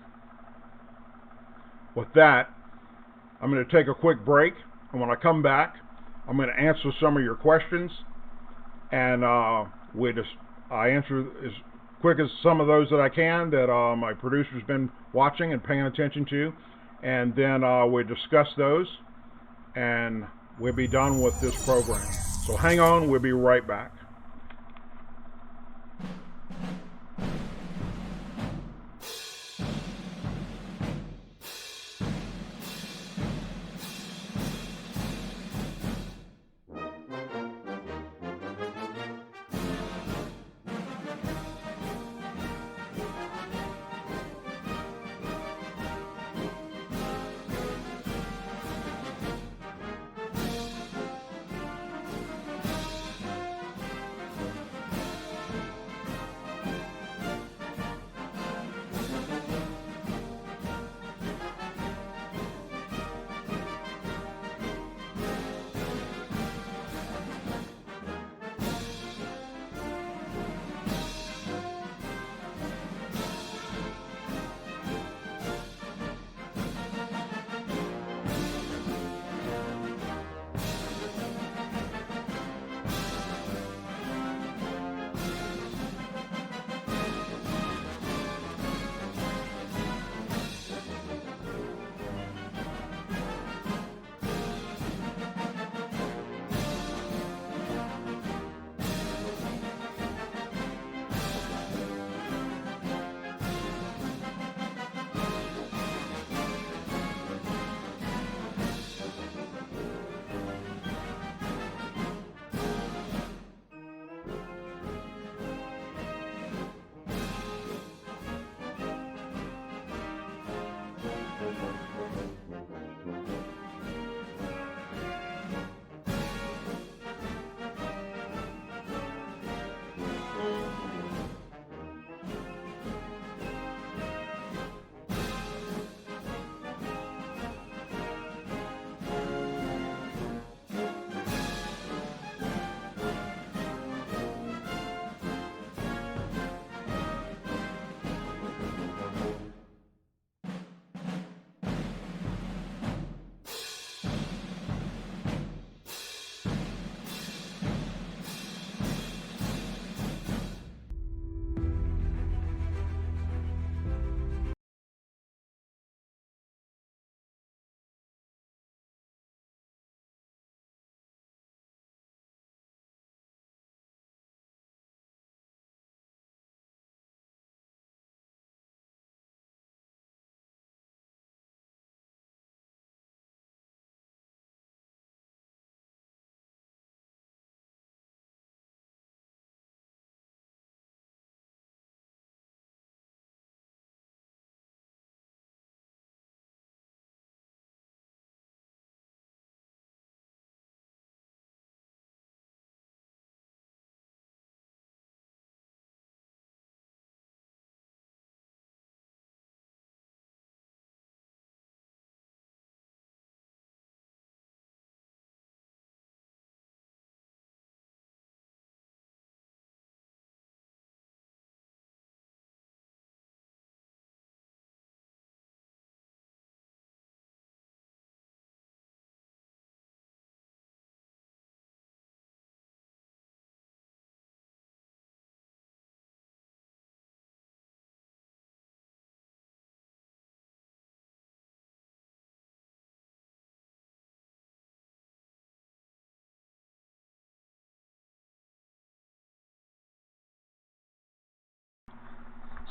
With that, I'm going to take a quick break, and when I come back, I'm going to answer some of your questions, and I answer as quick as some of those that I can that my producer's been watching and paying attention to, and then we discuss those, and we'll be done with this program. So hang on, we'll be right back.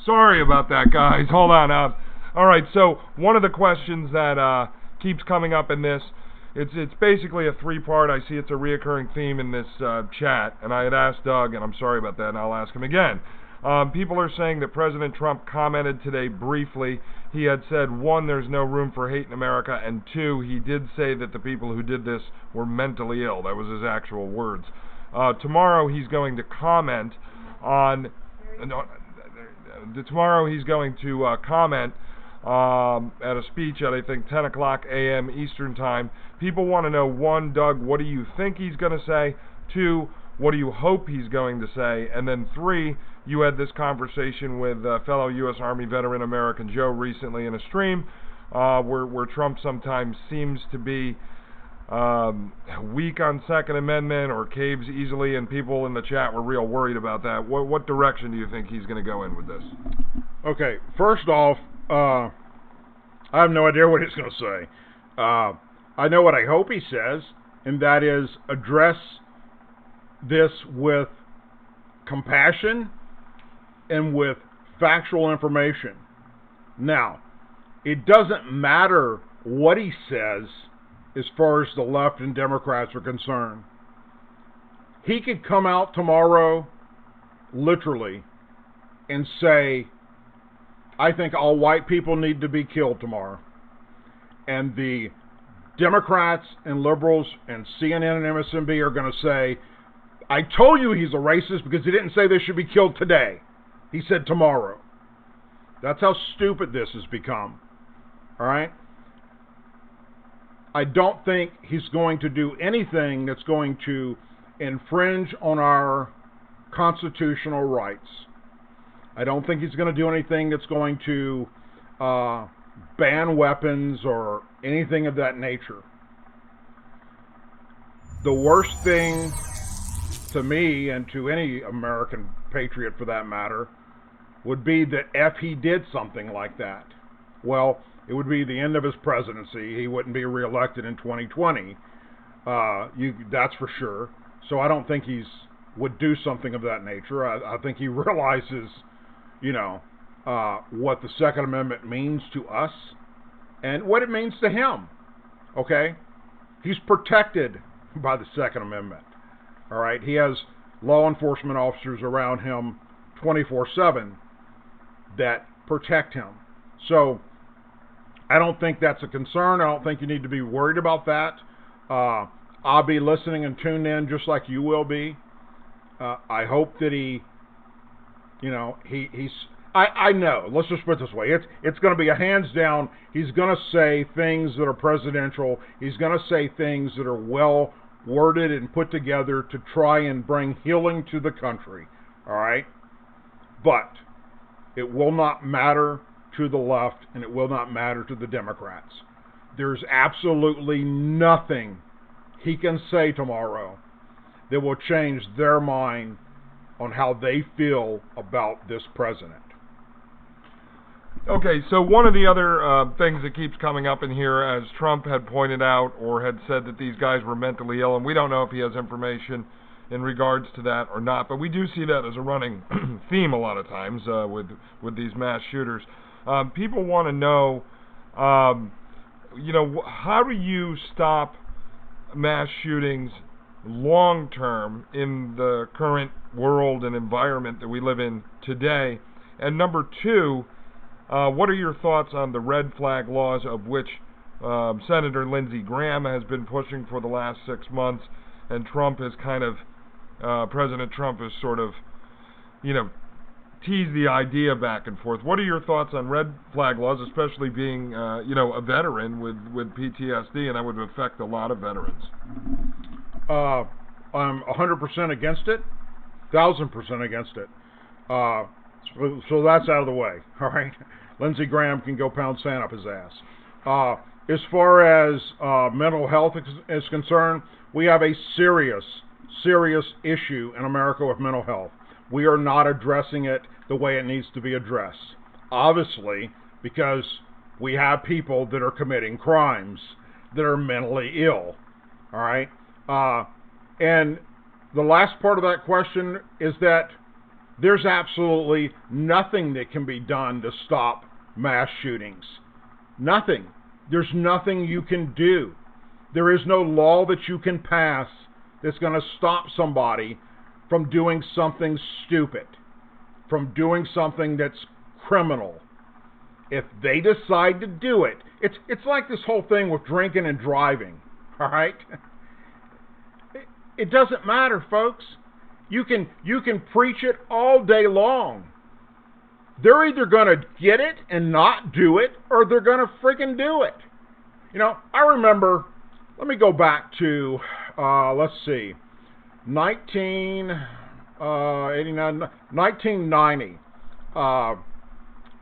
Sorry about that, guys. Hold on. All right, so one of the questions that keeps coming up in this, it's basically a three-part. I see it's a reoccurring theme in this chat, and I had asked Doug, and I'm sorry about that, and I'll ask him again. People are saying that President Trump commented today briefly. He had said, one, there's no room for hate in America, and two, he did say that the people who did this were mentally ill. That was his actual words. Tomorrow he's going to comment on at a speech at, I think, 10 o'clock a.m. Eastern Time. People want to know, one, Doug, what do you think he's going to say? Two, what do you hope he's going to say? And then three, you had this conversation with fellow U.S. Army veteran American Joe recently in a stream where Trump sometimes seems to be weak on Second Amendment or caves easily, and people in the chat were real worried about that. What direction do you think he's going to go in with this? Okay, first off, I have no idea what he's going to say. I know what I hope he says, and that is address this with compassion and with factual information. Now, it doesn't matter what he says as far as the left and Democrats are concerned. He could come out tomorrow, literally, and say, I think all white people need to be killed tomorrow. And the Democrats and liberals and CNN and MSNBC are going to say, I told you he's a racist because he didn't say they should be killed today. He said tomorrow. That's how stupid this has become. All right? I don't think he's going to do anything that's going to infringe on our constitutional rights. I don't think he's going to do anything that's going to ban weapons or anything of that nature. The worst thing to me, and to any American patriot for that matter, would be that if he did something like that, well, it would be the end of his presidency. He wouldn't be reelected in 2020. That's for sure. So I don't think he's would do something of that nature. I think he realizes, what the Second Amendment means to us and what it means to him. Okay? He's protected by the Second Amendment. All right? He has law enforcement officers around him 24/7 that protect him. So I don't think that's a concern. I don't think you need to be worried about that. I'll be listening and tuned in just like you will be. I hope that I know. Let's just put it this way. It's going to be a hands down. He's going to say things that are presidential. He's going to say things that are well worded and put together to try and bring healing to the country. All right? But it will not matter to the left, and it will not matter to the Democrats. There's absolutely nothing he can say tomorrow that will change their mind on how they feel about this president. Okay, so one of the other things that keeps coming up in here, as Trump had pointed out or had said that these guys were mentally ill, and we don't know if he has information in regards to that or not, but we do see that as a running theme a lot of times with these mass shooters. People want to know, how do you stop mass shootings long term in the current world and environment that we live in today? And number two, what are your thoughts on the red flag laws of which Senator Lindsey Graham has been pushing for the last 6 months, and Trump has President Trump has sort of, teased the idea back and forth. What are your thoughts on red flag laws, especially being, a veteran with PTSD, and that would affect a lot of veterans? I'm 100% against it, 1,000% against it. So that's out of the way, all right? Lindsey Graham can go pound sand up his ass. As far as mental health is concerned, we have a serious issue in America with mental health. We are not addressing it the way it needs to be addressed. Obviously, because we have people that are committing crimes that are mentally ill, all right? And the last part of that question is that there's absolutely nothing that can be done to stop mass shootings. Nothing. There's nothing you can do. There is no law that you can pass that's going to stop somebody from doing something stupid, from doing something that's criminal. If they decide to do it, it's like this whole thing with drinking and driving, all right? It doesn't matter, folks. You can preach it all day long. they're either going to get it and not do it, or they're going to freaking do it. You know, I remember, let me go back to, let's see, 1990.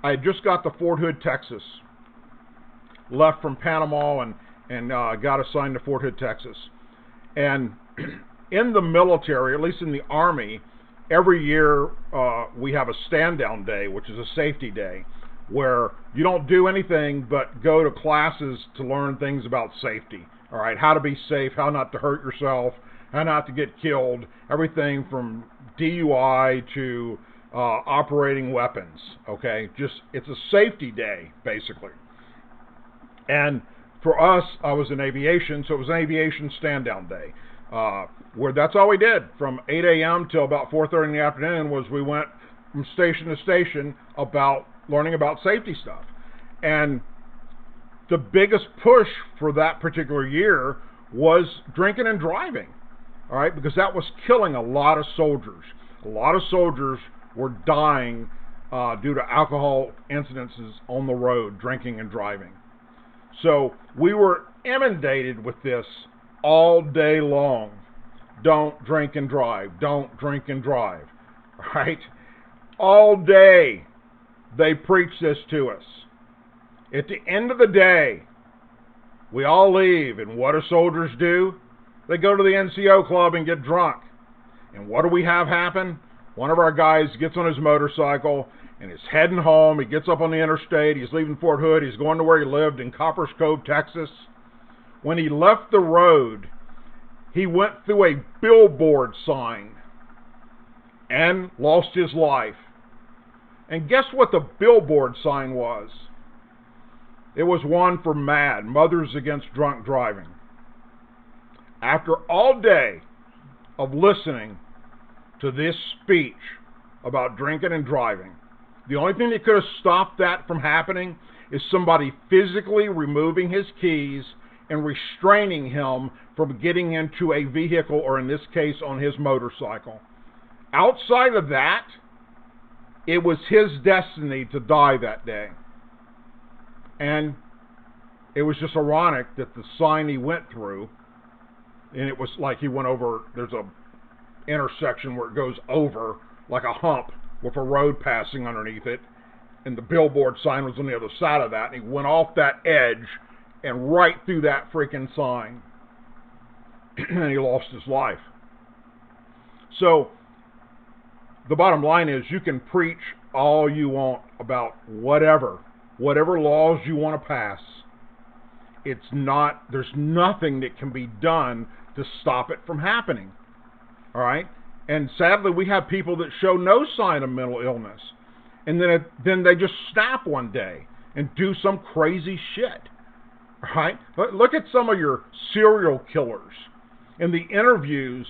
I had just got to Fort Hood, Texas. Left from Panama and got assigned to Fort Hood, Texas. And in the military, at least in the Army, every year we have a stand-down day, which is a safety day, where you don't do anything but go to classes to learn things about safety. All right, how to be safe, how not to hurt yourself, how not to get killed, everything from DUI to operating weapons. Okay, just it's a safety day basically. And for us, I was in aviation, so it was an aviation stand-down day. Where that's all we did from 8 a.m. till about 4:30 in the afternoon was we went from station to station about learning about safety stuff. And the biggest push for that particular year was drinking and driving, all right, because that was killing a lot of soldiers. A lot of soldiers were dying due to alcohol incidences on the road, drinking and driving. So we were inundated with this all day long. Don't drink and drive. Don't drink and drive. Right? All day they preach this to us. At the end of the day, we all leave, and what do soldiers do? They go to the NCO club and get drunk. And what do we have happen? One of our guys gets on his motorcycle and is heading home. He gets up on the interstate. He's leaving Fort Hood. He's going to where he lived in Coppers Cove, Texas. When he left the road, he went through a billboard sign and lost his life. And guess what the billboard sign was? It was one for MAD, Mothers Against Drunk Driving. After all day of listening to this speech about drinking and driving, the only thing that could have stopped that from happening is somebody physically removing his keys and restraining him from getting into a vehicle, or in this case, on his motorcycle. Outside of that, it was his destiny to die that day. And it was just ironic that the sign he went through, and it was like he went over, there's a intersection where it goes over like a hump with a road passing underneath it, and the billboard sign was on the other side of that, and he went off that edge and right through that freaking sign, and he lost his life. So the bottom line is, you can preach all you want about whatever laws you want to pass. There's nothing that can be done to stop it from happening. All right? And sadly, we have people that show no sign of mental illness, and then they just snap one day and do some crazy shit. All right? Look at some of your serial killers and the interviews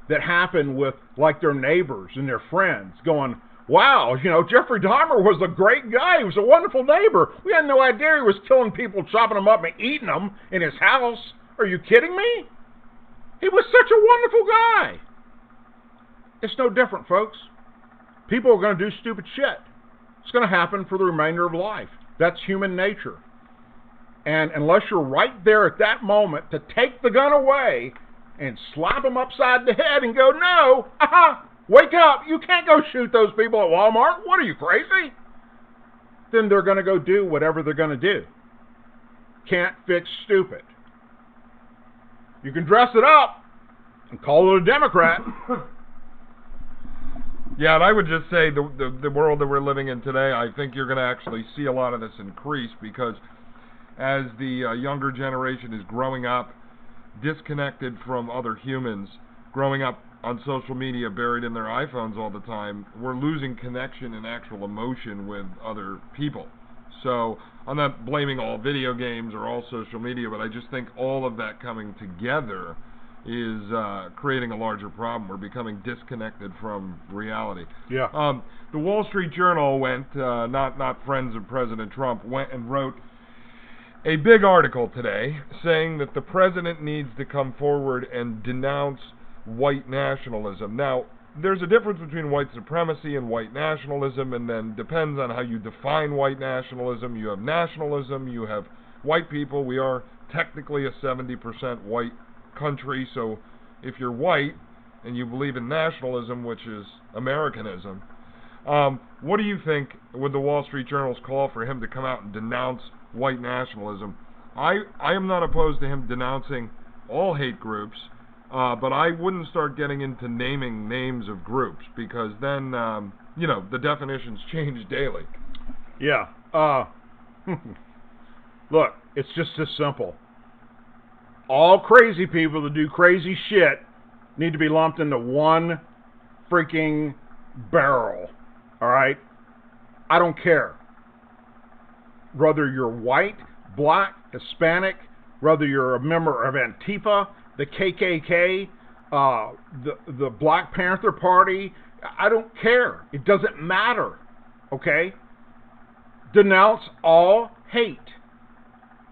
that happen with, like, their neighbors and their friends, going, wow, Jeffrey Dahmer was a great guy. He was a wonderful neighbor. We had no idea he was killing people, chopping them up, and eating them in his house. Are you kidding me? He was such a wonderful guy. It's no different, folks. People are going to do stupid shit. It's going to happen for the remainder of life. That's human nature. And unless you're right there at that moment to take the gun away and slap them upside the head and go, no, wake up, you can't go shoot those people at Walmart. What, are you crazy? Then they're going to go do whatever they're going to do. Can't fix stupid. You can dress it up and call it a Democrat. Yeah, and I would just say the world that we're living in today, I think you're going to actually see a lot of this increase, because as the younger generation is growing up disconnected from other humans, growing up on social media, buried in their iPhones all the time, we're losing connection and actual emotion with other people. So I'm not blaming all video games or all social media, but I just think all of that coming together is creating a larger problem. We're becoming disconnected from reality. Yeah. The Wall Street Journal went, not friends of President Trump, went and wrote a big article today saying that the president needs to come forward and denounce white nationalism. Now, there's a difference between white supremacy and white nationalism, and then depends on how you define white nationalism. You have nationalism, you have white people. We are technically a 70% white country, so if you're white and you believe in nationalism, which is Americanism, what do you think with the Wall Street Journal's call for him to come out and denounce white nationalism? I am not opposed to him denouncing all hate groups, but I wouldn't start getting into naming names of groups, because then, the definitions change daily. Yeah. Look, it's just this simple. All crazy people that do crazy shit need to be lumped into one freaking barrel. All right? I don't care. Whether you're white, black, Hispanic, whether you're a member of Antifa, the KKK, the Black Panther Party, I don't care. It doesn't matter. Okay? Denounce all hate.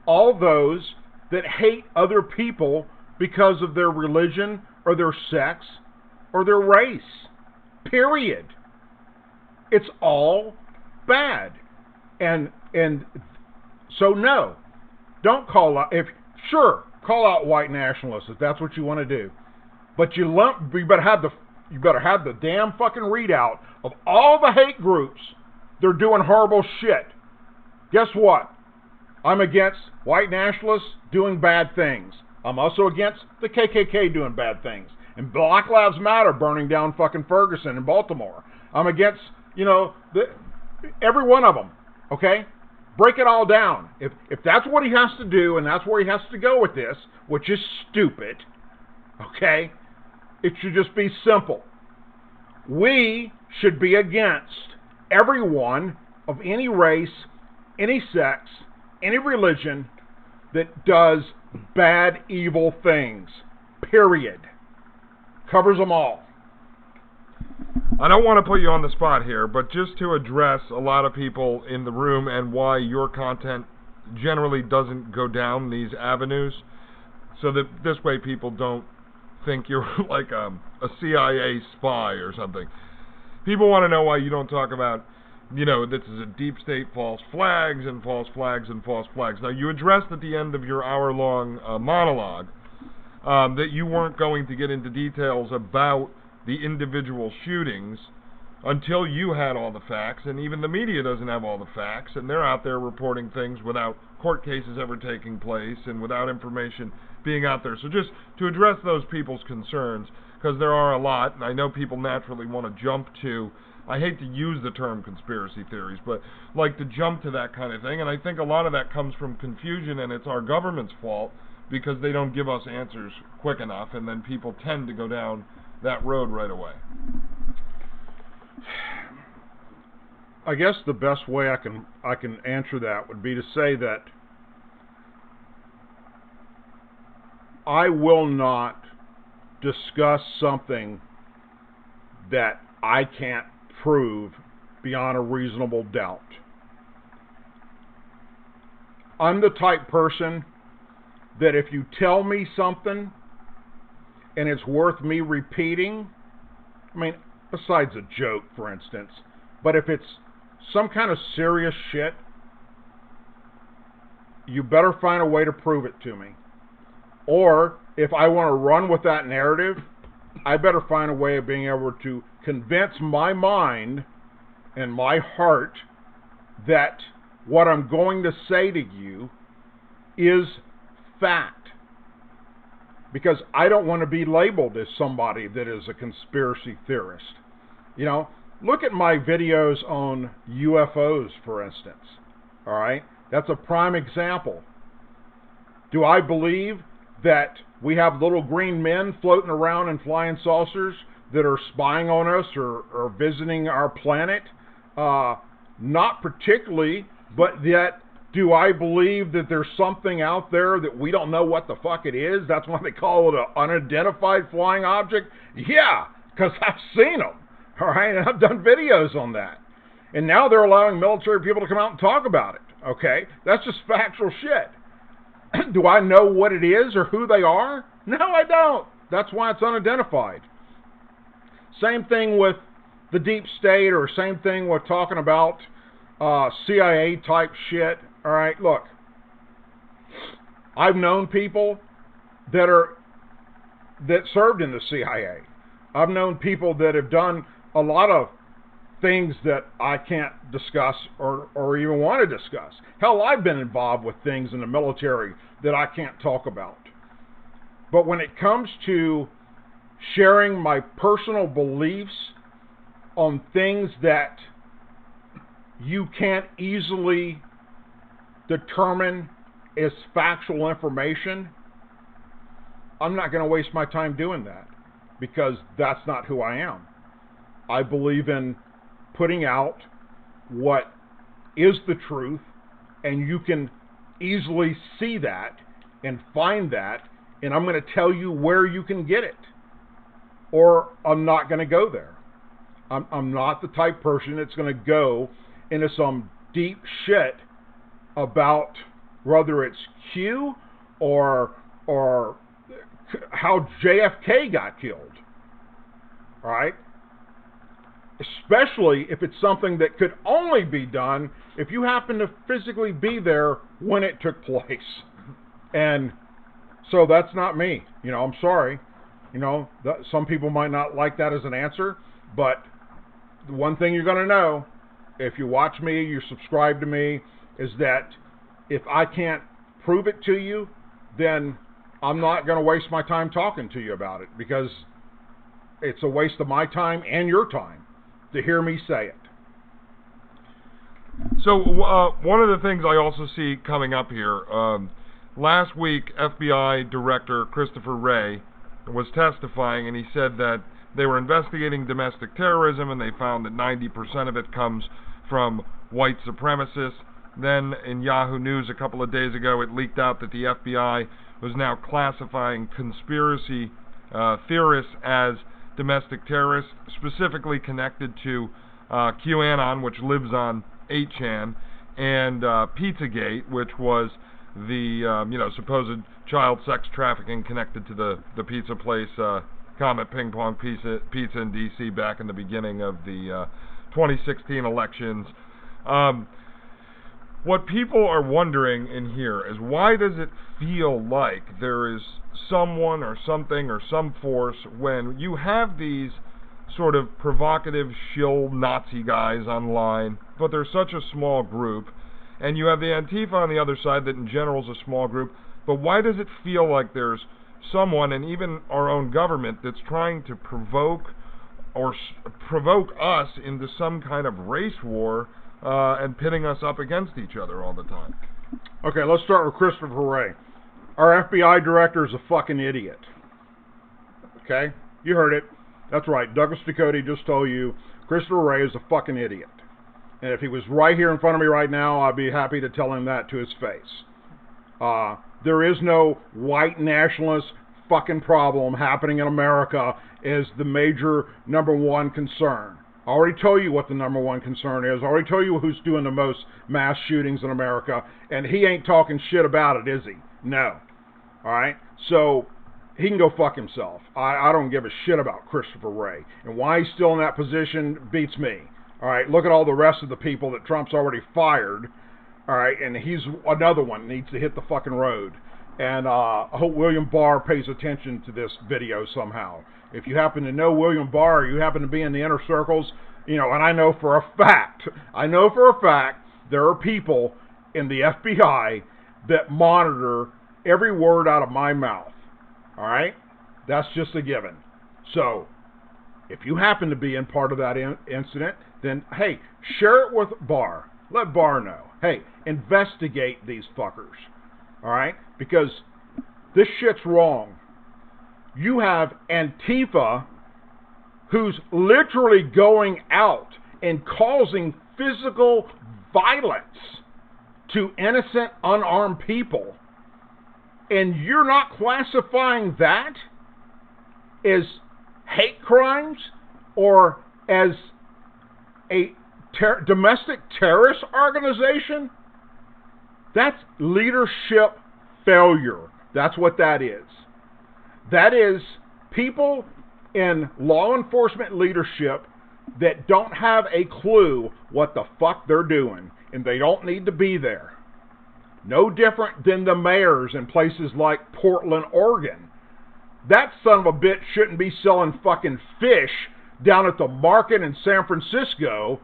All those that hate other people because of their religion or their sex or their race. Period. It's all bad. And so no, don't call out, call out white nationalists if that's what you want to do. But you better have the damn fucking readout of all the hate groups. They're doing horrible shit. Guess what? I'm against white nationalists doing bad things. I'm also against the KKK doing bad things. And Black Lives Matter burning down fucking Ferguson in Baltimore. I'm against, every one of them. Okay? Break it all down. If that's what he has to do, and that's where he has to go with this, which is stupid, okay, it should just be simple. We should be against everyone of any race, any sex, any religion that does bad, evil things. Period. Covers them all. I don't want to put you on the spot here, but just to address a lot of people in the room and why your content generally doesn't go down these avenues, so that this way people don't think you're like a CIA spy or something. People want to know why you don't talk about, this is a deep state false flags and false flags and false flags. Now, you addressed at the end of your hour-long monologue that you weren't going to get into details about the individual shootings until you had all the facts, and even the media doesn't have all the facts, and they're out there reporting things without court cases ever taking place and without information being out there. So just to address those people's concerns, because there are a lot, and I know people naturally want to jump to, I hate to use the term conspiracy theories, but like to jump to that kind of thing, and I think a lot of that comes from confusion, and it's our government's fault because they don't give us answers quick enough, and then people tend to go down that road right away. I guess the best way I can answer that would be to say that I will not discuss something that I can't prove beyond a reasonable doubt. I'm the type person that if you tell me something and it's worth me repeating, besides a joke, for instance, but if it's some kind of serious shit, you better find a way to prove it to me. Or, if I want to run with that narrative, I better find a way of being able to convince my mind and my heart that what I'm going to say to you is fact. Because I don't want to be labeled as somebody that is a conspiracy theorist. Look at my videos on UFOs, for instance. All right? That's a prime example. Do I believe that we have little green men floating around in flying saucers that are spying on us or visiting our planet? Not particularly, but yet, do I believe that there's something out there that we don't know what the fuck it is? That's why they call it an unidentified flying object? Yeah, because I've seen them. All right, and I've done videos on that. And now they're allowing military people to come out and talk about it. Okay, that's just factual shit. Do I know what it is or who they are? No, I don't. That's why it's unidentified. Same thing with the deep state, or same thing with talking about CIA type shit. All right, look, I've known people that served in the CIA. I've known people that have done a lot of things that I can't discuss or even want to discuss. Hell, I've been involved with things in the military that I can't talk about. But when it comes to sharing my personal beliefs on things that you can't easily determine as factual information, I'm not going to waste my time doing that, because that's not who I am. I believe in putting out what is the truth, and you can easily see that and find that, and I'm going to tell you where you can get it, or I'm not going to go there. I'm not the type person that's going to go into some deep shit about whether it's Q or how JFK got killed. All right? Especially if it's something that could only be done if you happen to physically be there when it took place. And so that's not me. You know, I'm sorry. You know, some people might not like that as an answer, but the one thing you're going to know, if you watch me, you subscribe to me, is that if I can't prove it to you, then I'm not going to waste my time talking to you about it, because it's a waste of my time and your time to hear me say it. So one of the things I also see coming up here, last week FBI Director Christopher Wray was testifying, and he said that they were investigating domestic terrorism, and they found that 90% of it comes from white supremacists. Then in Yahoo News a couple of days ago, it leaked out that the FBI was now classifying conspiracy theorists as domestic terrorists, specifically connected to QAnon, which lives on 8chan, and Pizzagate, which was the supposed child sex trafficking connected to the pizza place Comet Ping Pong Pizza in D.C. back in the beginning of the 2016 elections. What people are wondering in here is, why does it feel like there is someone or something or some force when you have these sort of provocative shill Nazi guys online, but they're such a small group, and you have the Antifa on the other side that in general is a small group, but why does it feel like there's someone, and even our own government, that's trying to provoke us into some kind of race war and pitting us up against each other all the time? Okay, let's start with Christopher Wray. Our FBI director is a fucking idiot. Okay? You heard it. That's right. Douglas Ducote just told you Christopher Wray is a fucking idiot. And if he was right here in front of me right now, I'd be happy to tell him that to his face. There is no white nationalist fucking problem happening in America as the major number one concern. I already told you what the number one concern is. I already told you who's doing the most mass shootings in America, and he ain't talking shit about it, is he? No. All right? So he can go fuck himself. I don't give a shit about Christopher Wray. And why he's still in that position beats me. All right? Look at all the rest of the people that Trump's already fired. All right? And he's another one that needs to hit the fucking road. And I hope William Barr pays attention to this video somehow. If you happen to know William Barr, or you happen to be in the inner circles, you know, and I know for a fact, there are people in the FBI that monitor every word out of my mouth. All right? That's just a given. So, if you happen to be in part of that incident, then, hey, share it with Barr. Let Barr know. Hey, investigate these fuckers. All right? Because this shit's wrong. You have Antifa, who's literally going out and causing physical violence to innocent, unarmed people. And you're not classifying that as hate crimes or as a domestic terrorist organization? That's leadership failure. That's what that is. That is people in law enforcement leadership that don't have a clue what the fuck they're doing, and they don't need to be there. No different than the mayors in places like Portland, Oregon. That son of a bitch shouldn't be selling fucking fish down at the market in San Francisco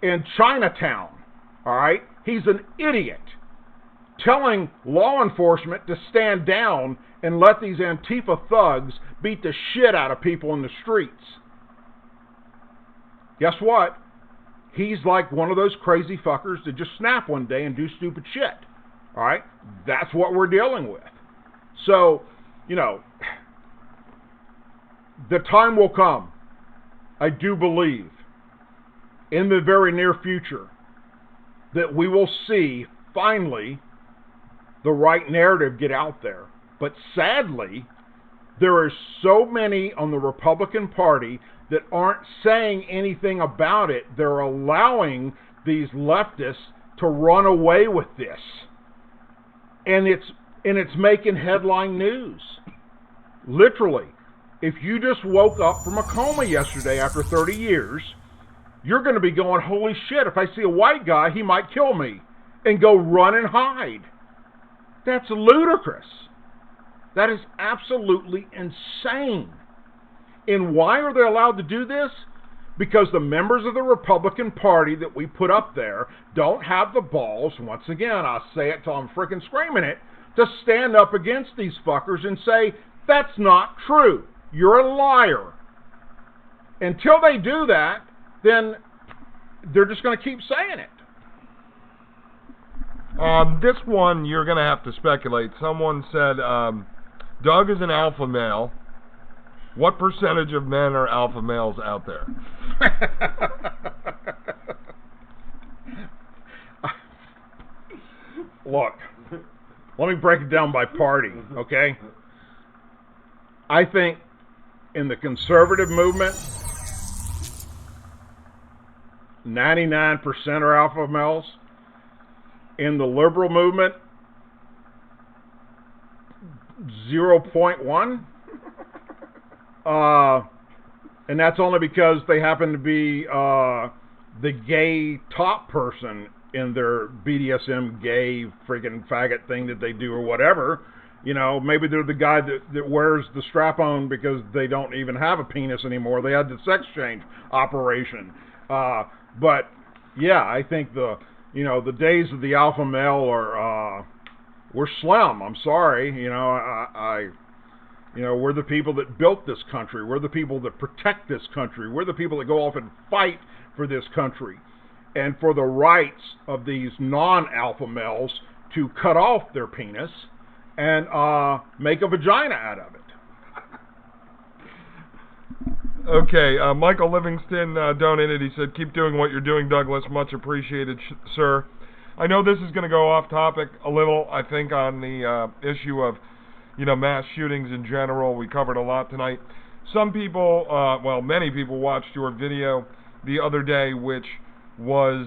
in Chinatown. Alright? He's an idiot. Telling law enforcement to stand down and let these Antifa thugs beat the shit out of people in the streets. Guess what? He's like one of those crazy fuckers that just snap one day and do stupid shit. Alright? That's what we're dealing with. So, you know, the time will come, I do believe, in the very near future, that we will see, finally, the right narrative get out there. But sadly, there are so many on the Republican Party that aren't saying anything about it. They're allowing these leftists to run away with this. And it's making headline news. Literally. If you just woke up from a coma yesterday after 30 years, you're going to be going, holy shit, if I see a white guy, he might kill me, and go run and hide. That's ludicrous. That is absolutely insane. And why are they allowed to do this? Because the members of the Republican Party that we put up there don't have the balls, once again, I'll say it till I'm freaking screaming it, to stand up against these fuckers and say, that's not true. You're a liar. Until they do that, then they're just going to keep saying it. This one, you're going to have to speculate. Someone said, Doug is an alpha male. What percentage of men are alpha males out there? Look, let me break it down by party, okay? I think in the conservative movement, 99% are alpha males. In the liberal movement, 0.1. And that's only because they happen to be the gay top person in their BDSM gay friggin' faggot thing that they do or whatever. You know, maybe they're the guy that wears the strap-on because they don't even have a penis anymore. They had the sex change operation. But, yeah, I think the days of the alpha male are, we're slim. I'm sorry. We're the people that built this country. We're the people that protect this country. We're the people that go off and fight for this country. And for the rights of these non-alpha males to cut off their penis and make a vagina out of it. Okay, Michael Livingston donated. He said, keep doing what you're doing, Douglas. Much appreciated, sir. I know this is going to go off topic a little, I think, on the issue of, mass shootings in general. We covered a lot tonight. Some people, many people watched your video the other day, which was,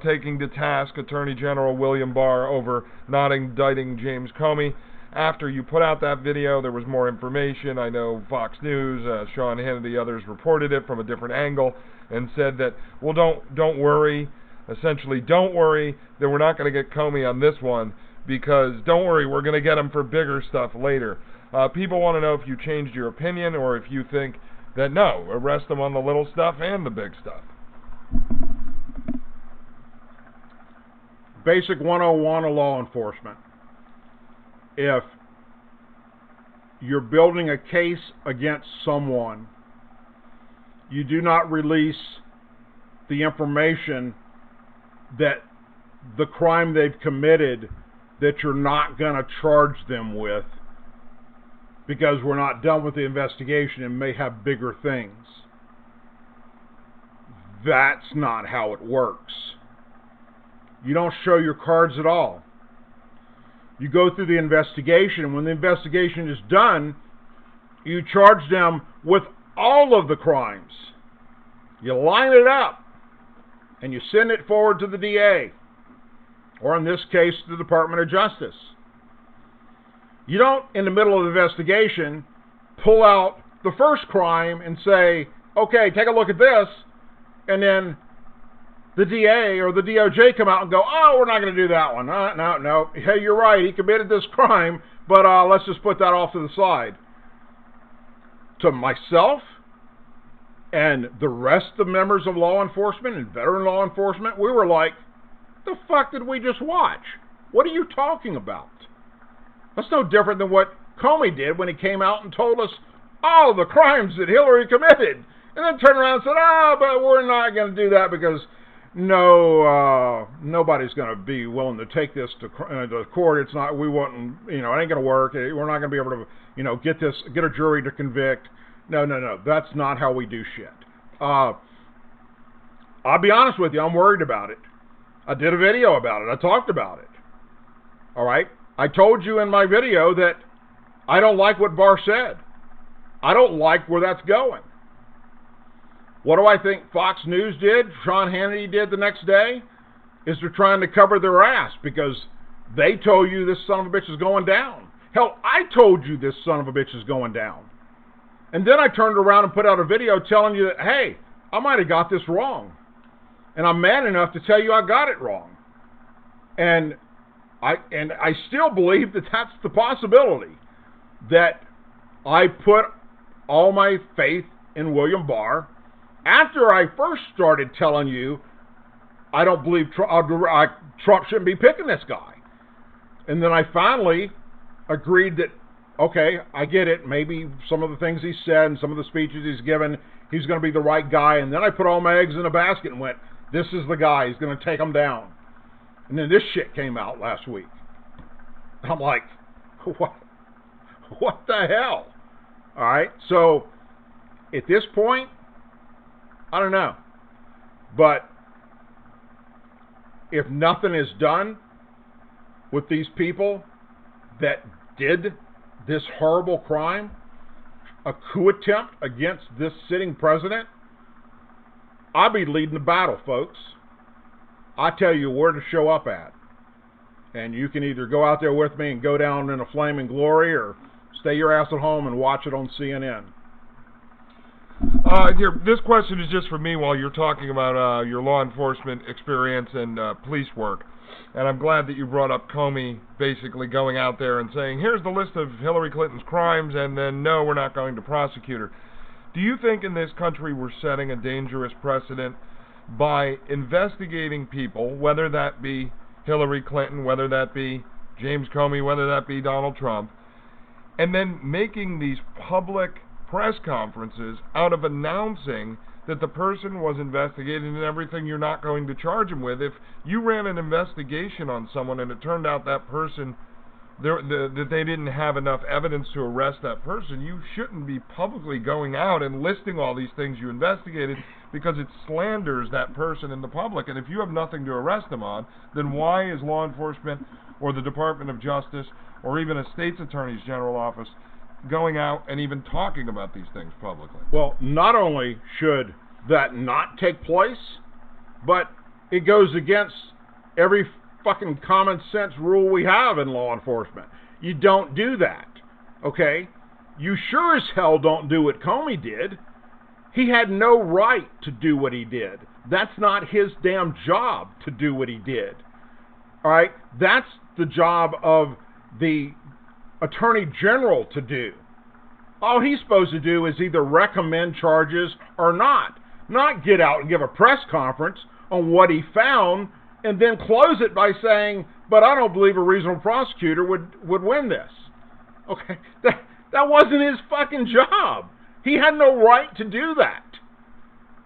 taking to task Attorney General William Barr over not indicting James Comey. After you put out that video, there was more information. I know Fox News, Sean Hannity, others reported it from a different angle and said that, well, don't worry, essentially, don't worry that we're not going to get Comey on this one because, don't worry, we're going to get him for bigger stuff later. People want to know if you changed your opinion or if you think that, no, arrest him on the little stuff and the big stuff. Basic 101 of law enforcement. If you're building a case against someone, you do not release the information that the crime they've committed that you're not going to charge them with because we're not done with the investigation and may have bigger things. That's not how it works. You don't show your cards at all. You go through the investigation, and when the investigation is done, you charge them with all of the crimes. You line it up, and you send it forward to the DA, or in this case, the Department of Justice. You don't, in the middle of the investigation, pull out the first crime and say, okay, take a look at this, and then the DA or the DOJ come out and go, oh, we're not going to do that one. No. Hey, you're right. He committed this crime, but let's just put that off to the side. To myself and the rest of the members of law enforcement and veteran law enforcement, we were like, the fuck did we just watch? What are you talking about? That's no different than what Comey did when he came out and told us all the crimes that Hillary committed. And then turned around and said, but we're not going to do that because nobody's going to be willing to take this to court. It's not, we wouldn't, it ain't going to work. We're not going to be able to, get a jury to convict. No. That's not how we do shit. I'll be honest with you. I'm worried about it. I did a video about it. I talked about it. All right. I told you in my video that I don't like what Barr said. I don't like where that's going. What do I think Fox News did, Sean Hannity did the next day? Is they're trying to cover their ass because they told you this son of a bitch is going down. Hell, I told you this son of a bitch is going down. And then I turned around and put out a video telling you that, hey, I might have got this wrong. And I'm man enough to tell you I got it wrong. And I still believe that that's the possibility, that I put all my faith in William Barr after I first started telling you I don't believe Trump shouldn't be picking this guy. And then I finally agreed that, okay, I get it. Maybe some of the things he said and some of the speeches he's given, he's going to be the right guy. And then I put all my eggs in a basket and went, this is the guy. He's going to take him down. And then this shit came out last week. I'm like, what the hell? All right, so at this point, I don't know. But if nothing is done with these people that did this horrible crime, a coup attempt against this sitting president, I'll be leading the battle, folks. I tell you where to show up at. And you can either go out there with me and go down in a flaming glory or stay your ass at home and watch it on CNN. This question is just for me while you're talking about your law enforcement experience and police work. And I'm glad that you brought up Comey basically going out there and saying, here's the list of Hillary Clinton's crimes, and then, no, we're not going to prosecute her. Do you think in this country we're setting a dangerous precedent by investigating people, whether that be Hillary Clinton, whether that be James Comey, whether that be Donald Trump, and then making these public press conferences out of announcing that the person was investigated and everything you're not going to charge him with? If you ran an investigation on someone and it turned out that person, that they didn't have enough evidence to arrest that person, you shouldn't be publicly going out and listing all these things you investigated, because it slanders that person in the public. And if you have nothing to arrest them on, then why is law enforcement or the Department of Justice or even a state's attorney's general office going out and even talking about these things publicly? Well, not only should that not take place, but it goes against every fucking common sense rule we have in law enforcement. You don't do that, okay? You sure as hell don't do what Comey did. He had no right to do what he did. That's not his damn job to do what he did. All right? That's the job of the Attorney General to do. All he's supposed to do is either recommend charges or not get out and give a press conference on what he found and then close it by saying, but I don't believe a reasonable prosecutor would win this. Okay? That wasn't his fucking job. He had no right to do that.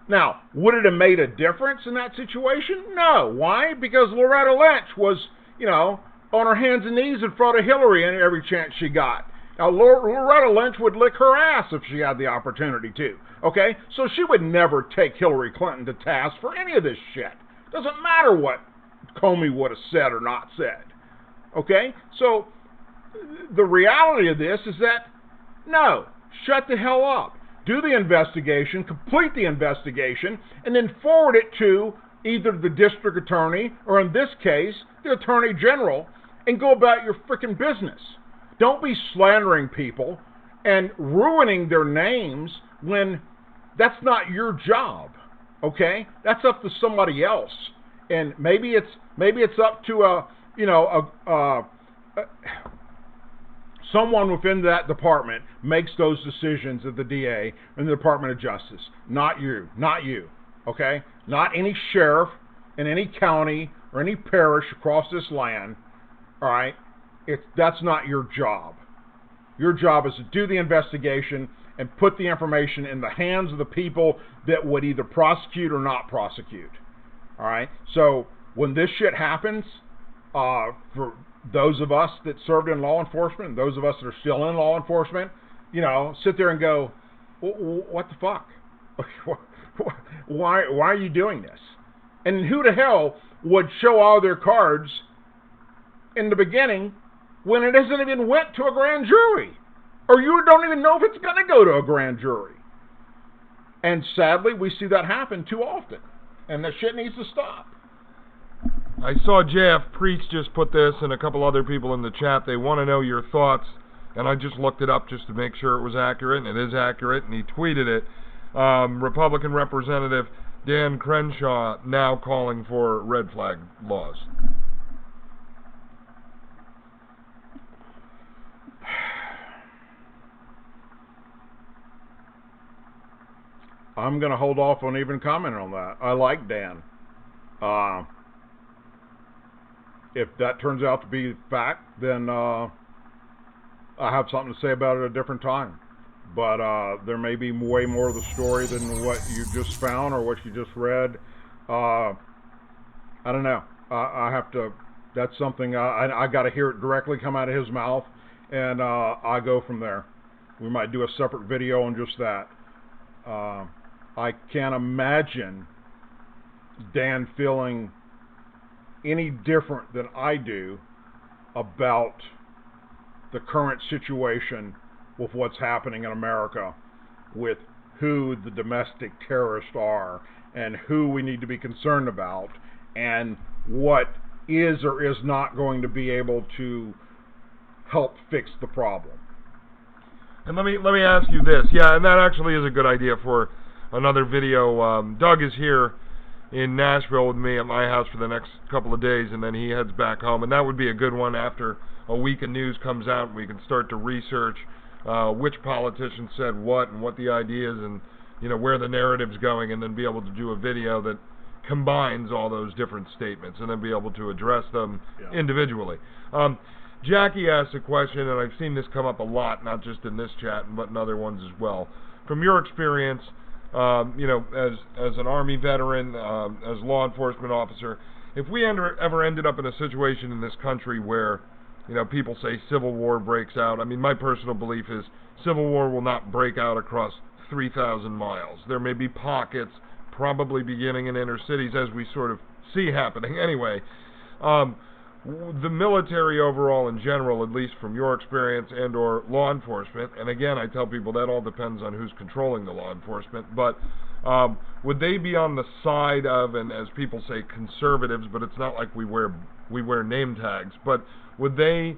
Now, would it have made a difference in that situation? No. Why? Because Loretta Lynch was, on her hands and knees in front of Hillary every chance she got. Now, Loretta Lynch would lick her ass if she had the opportunity to. Okay? So she would never take Hillary Clinton to task for any of this shit. Doesn't matter what Comey would have said or not said. Okay? So, the reality of this is that, no, shut the hell up. Do the investigation, complete the investigation, and then forward it to either the district attorney or, in this case, the attorney general, and go about your frickin' business. Don't be slandering people and ruining their names when that's not your job. Okay, that's up to somebody else, and maybe it's up to someone within that department makes those decisions at the DA and the Department of Justice. Not you. Okay, not any sheriff in any county or any parish across this land. All right, that's not your job. Your job is to do the investigation and put the information in the hands of the people that would either prosecute or not prosecute. All right? So when this shit happens, for those of us that served in law enforcement and those of us that are still in law enforcement, sit there and go, what the fuck? Why are you doing this? And who the hell would show all their cards in the beginning when it hasn't even went to a grand jury? Or you don't even know if it's going to go to a grand jury. And sadly, we see that happen too often. And that shit needs to stop. I saw JF Priest just put this and a couple other people in the chat. They want to know your thoughts. And I just looked it up just to make sure it was accurate. And it is accurate. And he tweeted it. Republican Representative Dan Crenshaw now calling for red flag laws. I'm going to hold off on even commenting on that. I like Dan. If that turns out to be fact, then I have something to say about it at a different time. But there may be way more of the story than what you just found or what you just read. I don't know. I have to. That's something I got to hear it directly come out of his mouth, and I go from there. We might do a separate video on just that. I can't imagine Dan feeling any different than I do about the current situation with what's happening in America, with who the domestic terrorists are and who we need to be concerned about and what is or is not going to be able to help fix the problem. And let me ask you this. Yeah, and that actually is a good idea for another video. Doug is here in Nashville with me at my house for the next couple of days, and then he heads back home. And that would be a good one after a week of news comes out. We can start to research which politician said what and what the idea is and where the narrative's going, and then be able to do a video that combines all those different statements and then be able to address them individually. Jackie asked a question, and I've seen this come up a lot, not just in this chat, but in other ones as well. From your experience, as an Army veteran, as a law enforcement officer, if we ever ended up in a situation in this country where, people say civil war breaks out, I mean, my personal belief is civil war will not break out across 3,000 miles. There may be pockets, probably beginning in inner cities, as we sort of see happening anyway. The military overall in general, at least from your experience and or law enforcement, and again I tell people that all depends on who's controlling the law enforcement, but would they be on the side of, and as people say, conservatives, but it's not like we wear name tags, but would they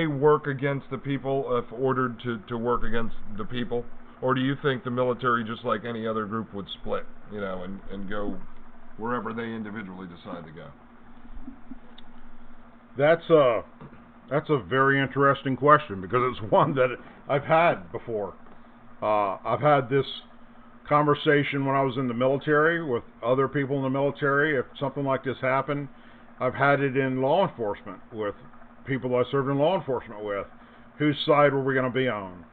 work against the people if ordered to work against the people? Or do you think the military, just like any other group, would split, and go wherever they individually decide to go? That's a very interesting question, because it's one that I've had before. I've had this conversation when I was in the military with other people in the military. If something like this happened, I've had it in law enforcement with people I served in law enforcement with. Whose side were we going to be on?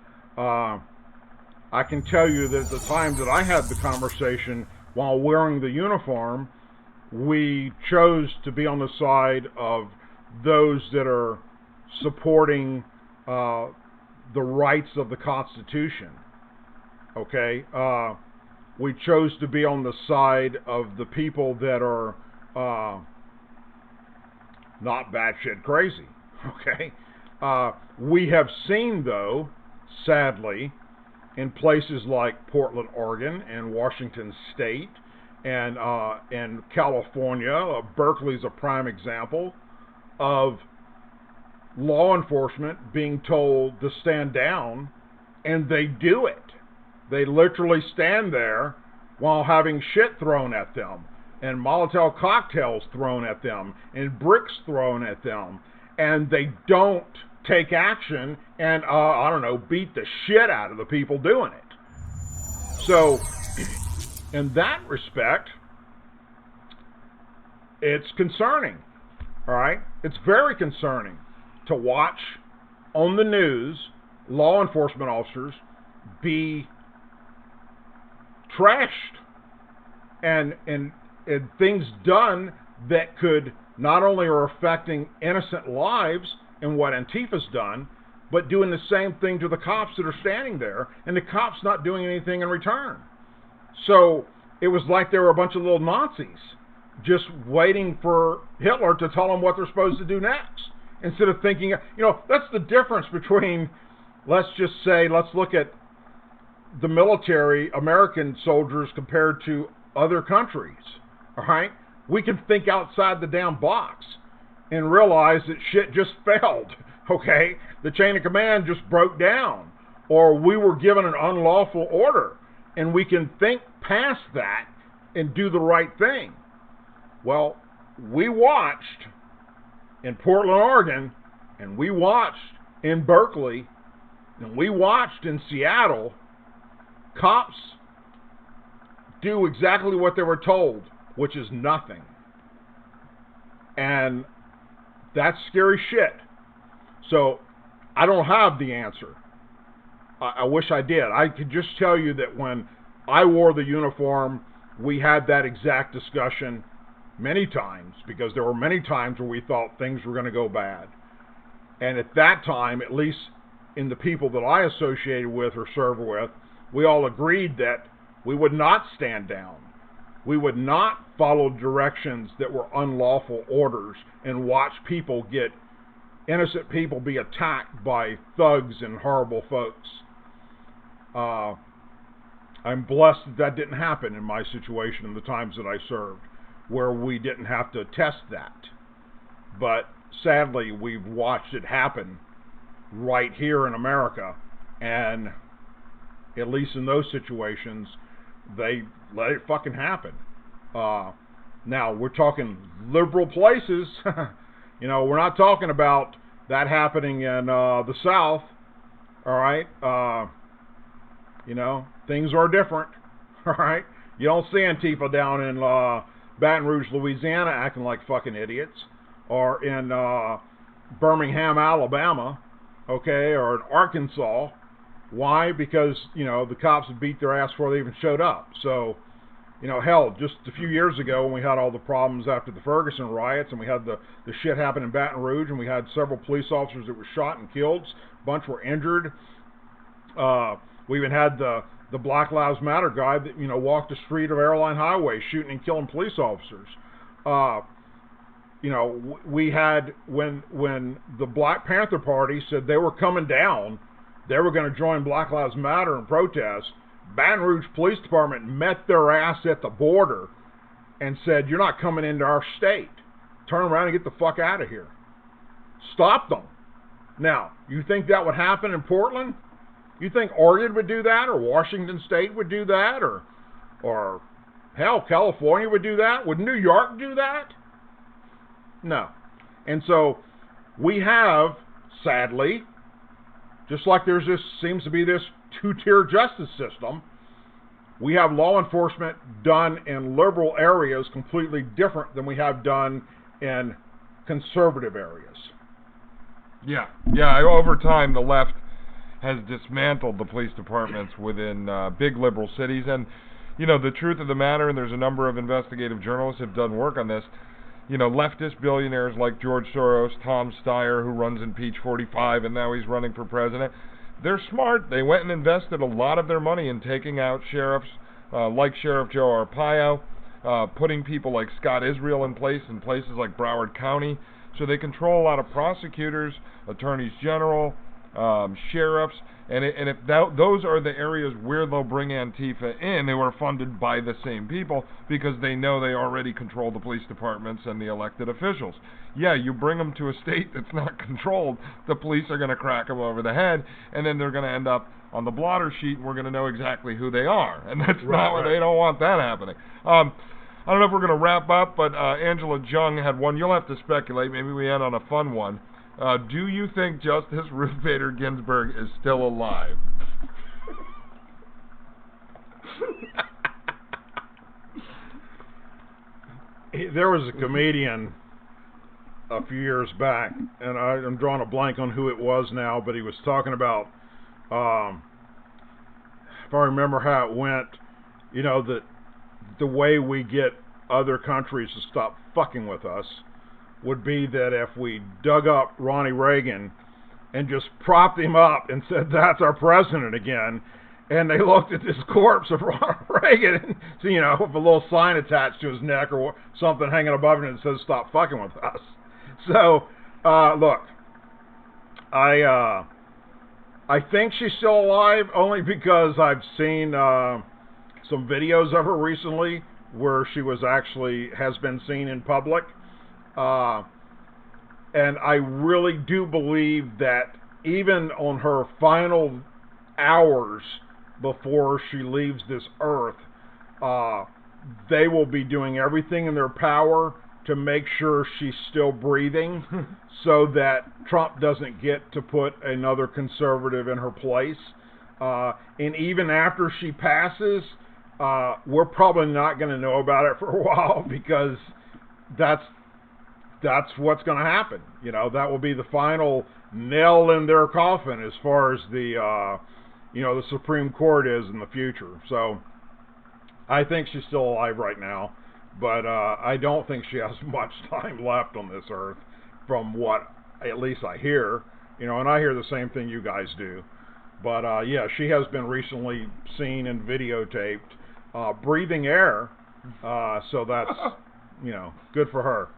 I can tell you that the time that I had the conversation while wearing the uniform, we chose to be on the side of those that are supporting the rights of the Constitution. Okay? We chose to be on the side of the people that are not batshit crazy. Okay? We have seen, though, sadly, in places like Portland, Oregon, and Washington State, and California, Berkeley's a prime example of law enforcement being told to stand down And they do it. They literally stand there while having shit thrown at them, and Molotov cocktails thrown at them, and bricks thrown at them, and they don't take action and, beat the shit out of the people doing it. So, in that respect, it's concerning, all right? It's very concerning to watch on the news law enforcement officers be trashed and things done that could not only are affecting innocent lives and what Antifa's done, but doing the same thing to the cops that are standing there, and the cops not doing anything in return. So it was like they were a bunch of little Nazis just waiting for Hitler to tell them what they're supposed to do next, instead of thinking, that's the difference between, let's look at the military, American soldiers compared to other countries, all right? We can think outside the damn box and realize that shit just failed, okay? The chain of command just broke down, or we were given an unlawful order, and we can think past that and do the right thing. Well, we watched in Portland, Oregon, and we watched in Berkeley, and we watched in Seattle, cops do exactly what they were told, which is nothing. And that's scary shit. So I don't have the answer. I wish I did. I could just tell you that when I wore the uniform, we had that exact discussion many times, because there were many times where we thought things were going to go bad. And at that time, at least in the people that I associated with or served with, we all agreed that we would not stand down. We would not follow directions that were unlawful orders and watch innocent people be attacked by thugs and horrible folks. I'm blessed that didn't happen in my situation in the times that I served, where we didn't have to test that. But sadly, we've watched it happen right here in America, and at least in those situations, they let it fucking happen. Now, we're talking liberal places. We're not talking about that happening in the South, all right? Things are different, all right? You don't see Antifa down in Baton Rouge, Louisiana, acting like fucking idiots, or in Birmingham, Alabama, okay, or in Arkansas. Why? Because, the cops had beat their ass before they even showed up. So, hell, just a few years ago when we had all the problems after the Ferguson riots, and we had the shit happen in Baton Rouge, and we had several police officers that were shot and killed, a bunch were injured. We even had the Black Lives Matter guy that, walked the street of Airline Highway shooting and killing police officers. We had, when the Black Panther Party said they were coming down, they were going to join Black Lives Matter and protest, Baton Rouge Police Department met their ass at the border and said, "You're not coming into our state. Turn around and get the fuck out of here." Stop them. Now, you think that would happen in Portland? You think Oregon would do that, or Washington State would do that, or hell, California would do that? Would New York do that? No. And so we have, sadly, just like seems to be this two-tier justice system, we have law enforcement done in liberal areas completely different than we have done in conservative areas. Yeah. Over time, the left has dismantled the police departments within big liberal cities. And, the truth of the matter, and there's a number of investigative journalists have done work on this, leftist billionaires like George Soros, Tom Steyer, who runs Impeach 45, and now he's running for president, they're smart. They went and invested a lot of their money in taking out sheriffs like Sheriff Joe Arpaio, putting people like Scott Israel in places like Broward County, so they control a lot of prosecutors, attorneys general, sheriffs, and if those are the areas where they'll bring Antifa in, they were funded by the same people because they know they already control the police departments and the elected officials. Yeah, you bring them to a state that's not controlled, the police are going to crack them over the head, and then they're going to end up on the blotter sheet, and we're going to know exactly who they are. And that's Right, not what right. they don't want that happening. I don't know if we're going to wrap up, but Angela Jung had one. You'll have to speculate. Maybe we end on a fun one. Do you think Justice Ruth Bader Ginsburg is still alive? There was a comedian a few years back, and I'm drawing a blank on who it was now, but he was talking about, if I remember how it went, you know, that the way we get other countries to stop fucking with us would be that if we dug up Ronnie Reagan and just propped him up and said, that's our president again, and they looked at this corpse of Ronald Reagan, and, you know, with a little sign attached to his neck or something hanging above it that says, stop fucking with us. So, look, I think she's still alive only because I've seen some videos of her recently where she has been seen in public. And I really do believe that even on her final hours before she leaves this earth, they will be doing everything in their power to make sure she's still breathing so that Trump doesn't get to put another conservative in her place. And even after she passes, we're probably not going to know about it for a while because that's what's going to happen. You know, that will be the final nail in their coffin as far as the Supreme Court is in the future. So I think she's still alive right now, but I don't think she has much time left on this earth from what at least I hear, you know, and I hear the same thing you guys do. But yeah, she has been recently seen and videotaped breathing air, so that's, you know, good for her.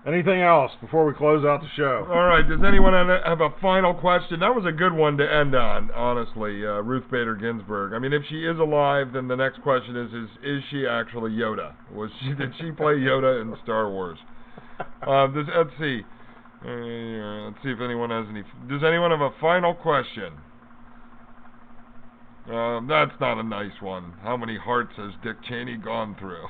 Anything else before we close out the show? All right, does anyone have a final question? That was a good one to end on, honestly, Ruth Bader Ginsburg. I mean, if she is alive, then the next question is she actually Yoda? Did she play Yoda in Star Wars? Let's see. Let's see if anyone has any. Does anyone have a final question? That's not a nice one. How many hearts has Dick Cheney gone through?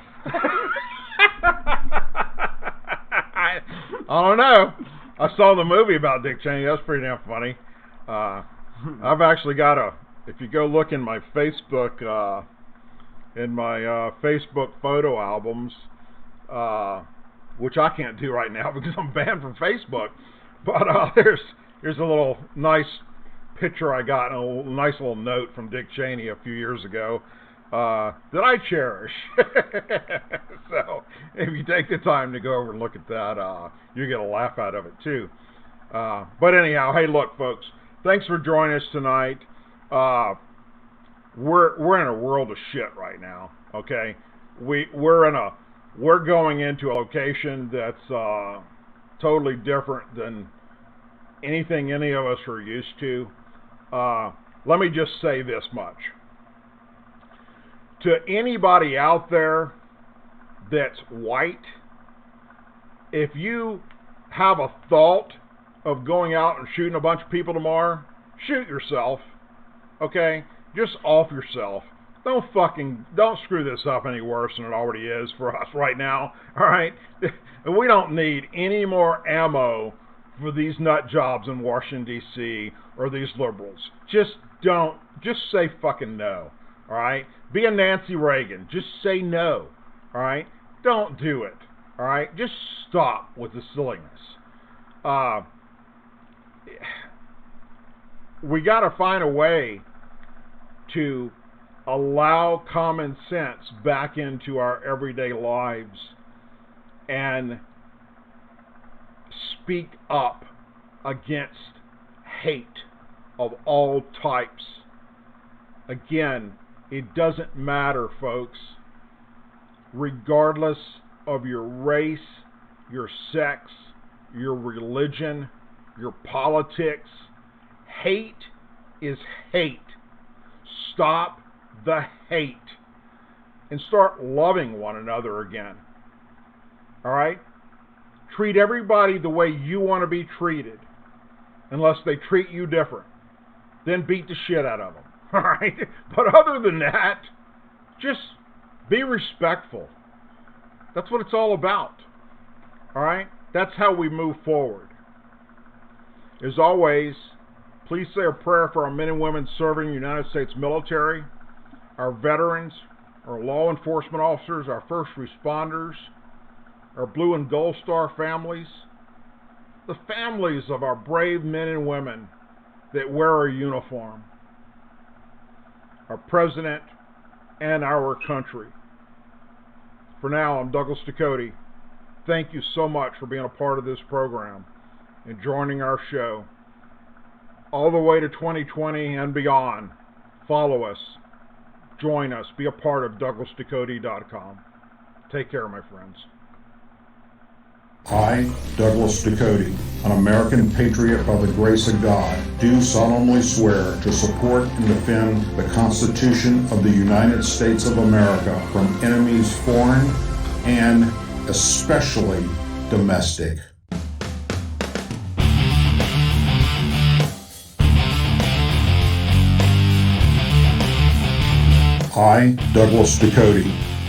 I don't know. I saw the movie about Dick Cheney. That's pretty damn funny. I've actually got if you go look in my Facebook, Facebook photo albums, which I can't do right now because I'm banned from Facebook, but here's a little nice picture I got and a nice little note from Dick Cheney a few years ago that I cherish. So if you take the time to go over and look at that, you get a laugh out of it too. But anyhow, hey, look, folks, thanks for joining us tonight. We're in a world of shit right now. Okay, we're going into a location that's totally different than anything any of us are used to. Let me just say this much. To anybody out there that's white, if you have a thought of going out and shooting a bunch of people tomorrow, shoot yourself. Okay? Just off yourself. Don't screw this up any worse than it already is for us right now. All right? We don't need any more ammo for these nut jobs in Washington, D.C. or these liberals. Just say fucking no. All right? Be a Nancy Reagan. Just say no. All right? Don't do it. All right? Just stop with the silliness. We got to find a way to allow common sense back into our everyday lives and speak up against hate of all types. Again, it doesn't matter, folks. Regardless of your race, your sex, your religion, your politics, hate is hate. Stop the hate and start loving one another again. All right? Treat everybody the way you want to be treated, unless they treat you different. then beat the shit out of them. All right? But other than that, just be respectful. That's what it's all about. All right? That's how we move forward. As always, please say a prayer for our men and women serving the United States military, our veterans, our law enforcement officers, our first responders, our Blue and Gold Star families, the families of our brave men and women that wear a uniform, our president, and our country. For now, I'm Douglas Ducote. Thank you so much for being a part of this program and joining our show. All the way to 2020 and beyond, follow us, join us, be a part of DouglasDucote.com. Take care, my friends. I, Douglas Ducote, an American patriot by the grace of God, do solemnly swear to support and defend the Constitution of the United States of America from enemies foreign and especially domestic. I, Douglas Ducote,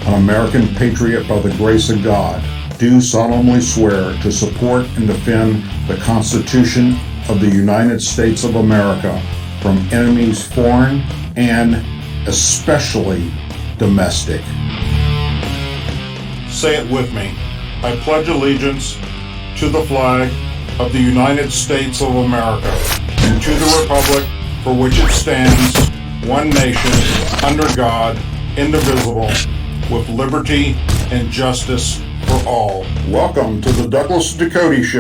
an American patriot by the grace of God, do solemnly swear to support and defend the Constitution of the United States of America from enemies foreign and especially domestic. Say it with me. I pledge allegiance to the flag of the United States of America and to the republic for which it stands, one nation, under God, indivisible, with liberty and justice for all. Welcome to the Douglas Ducote Show.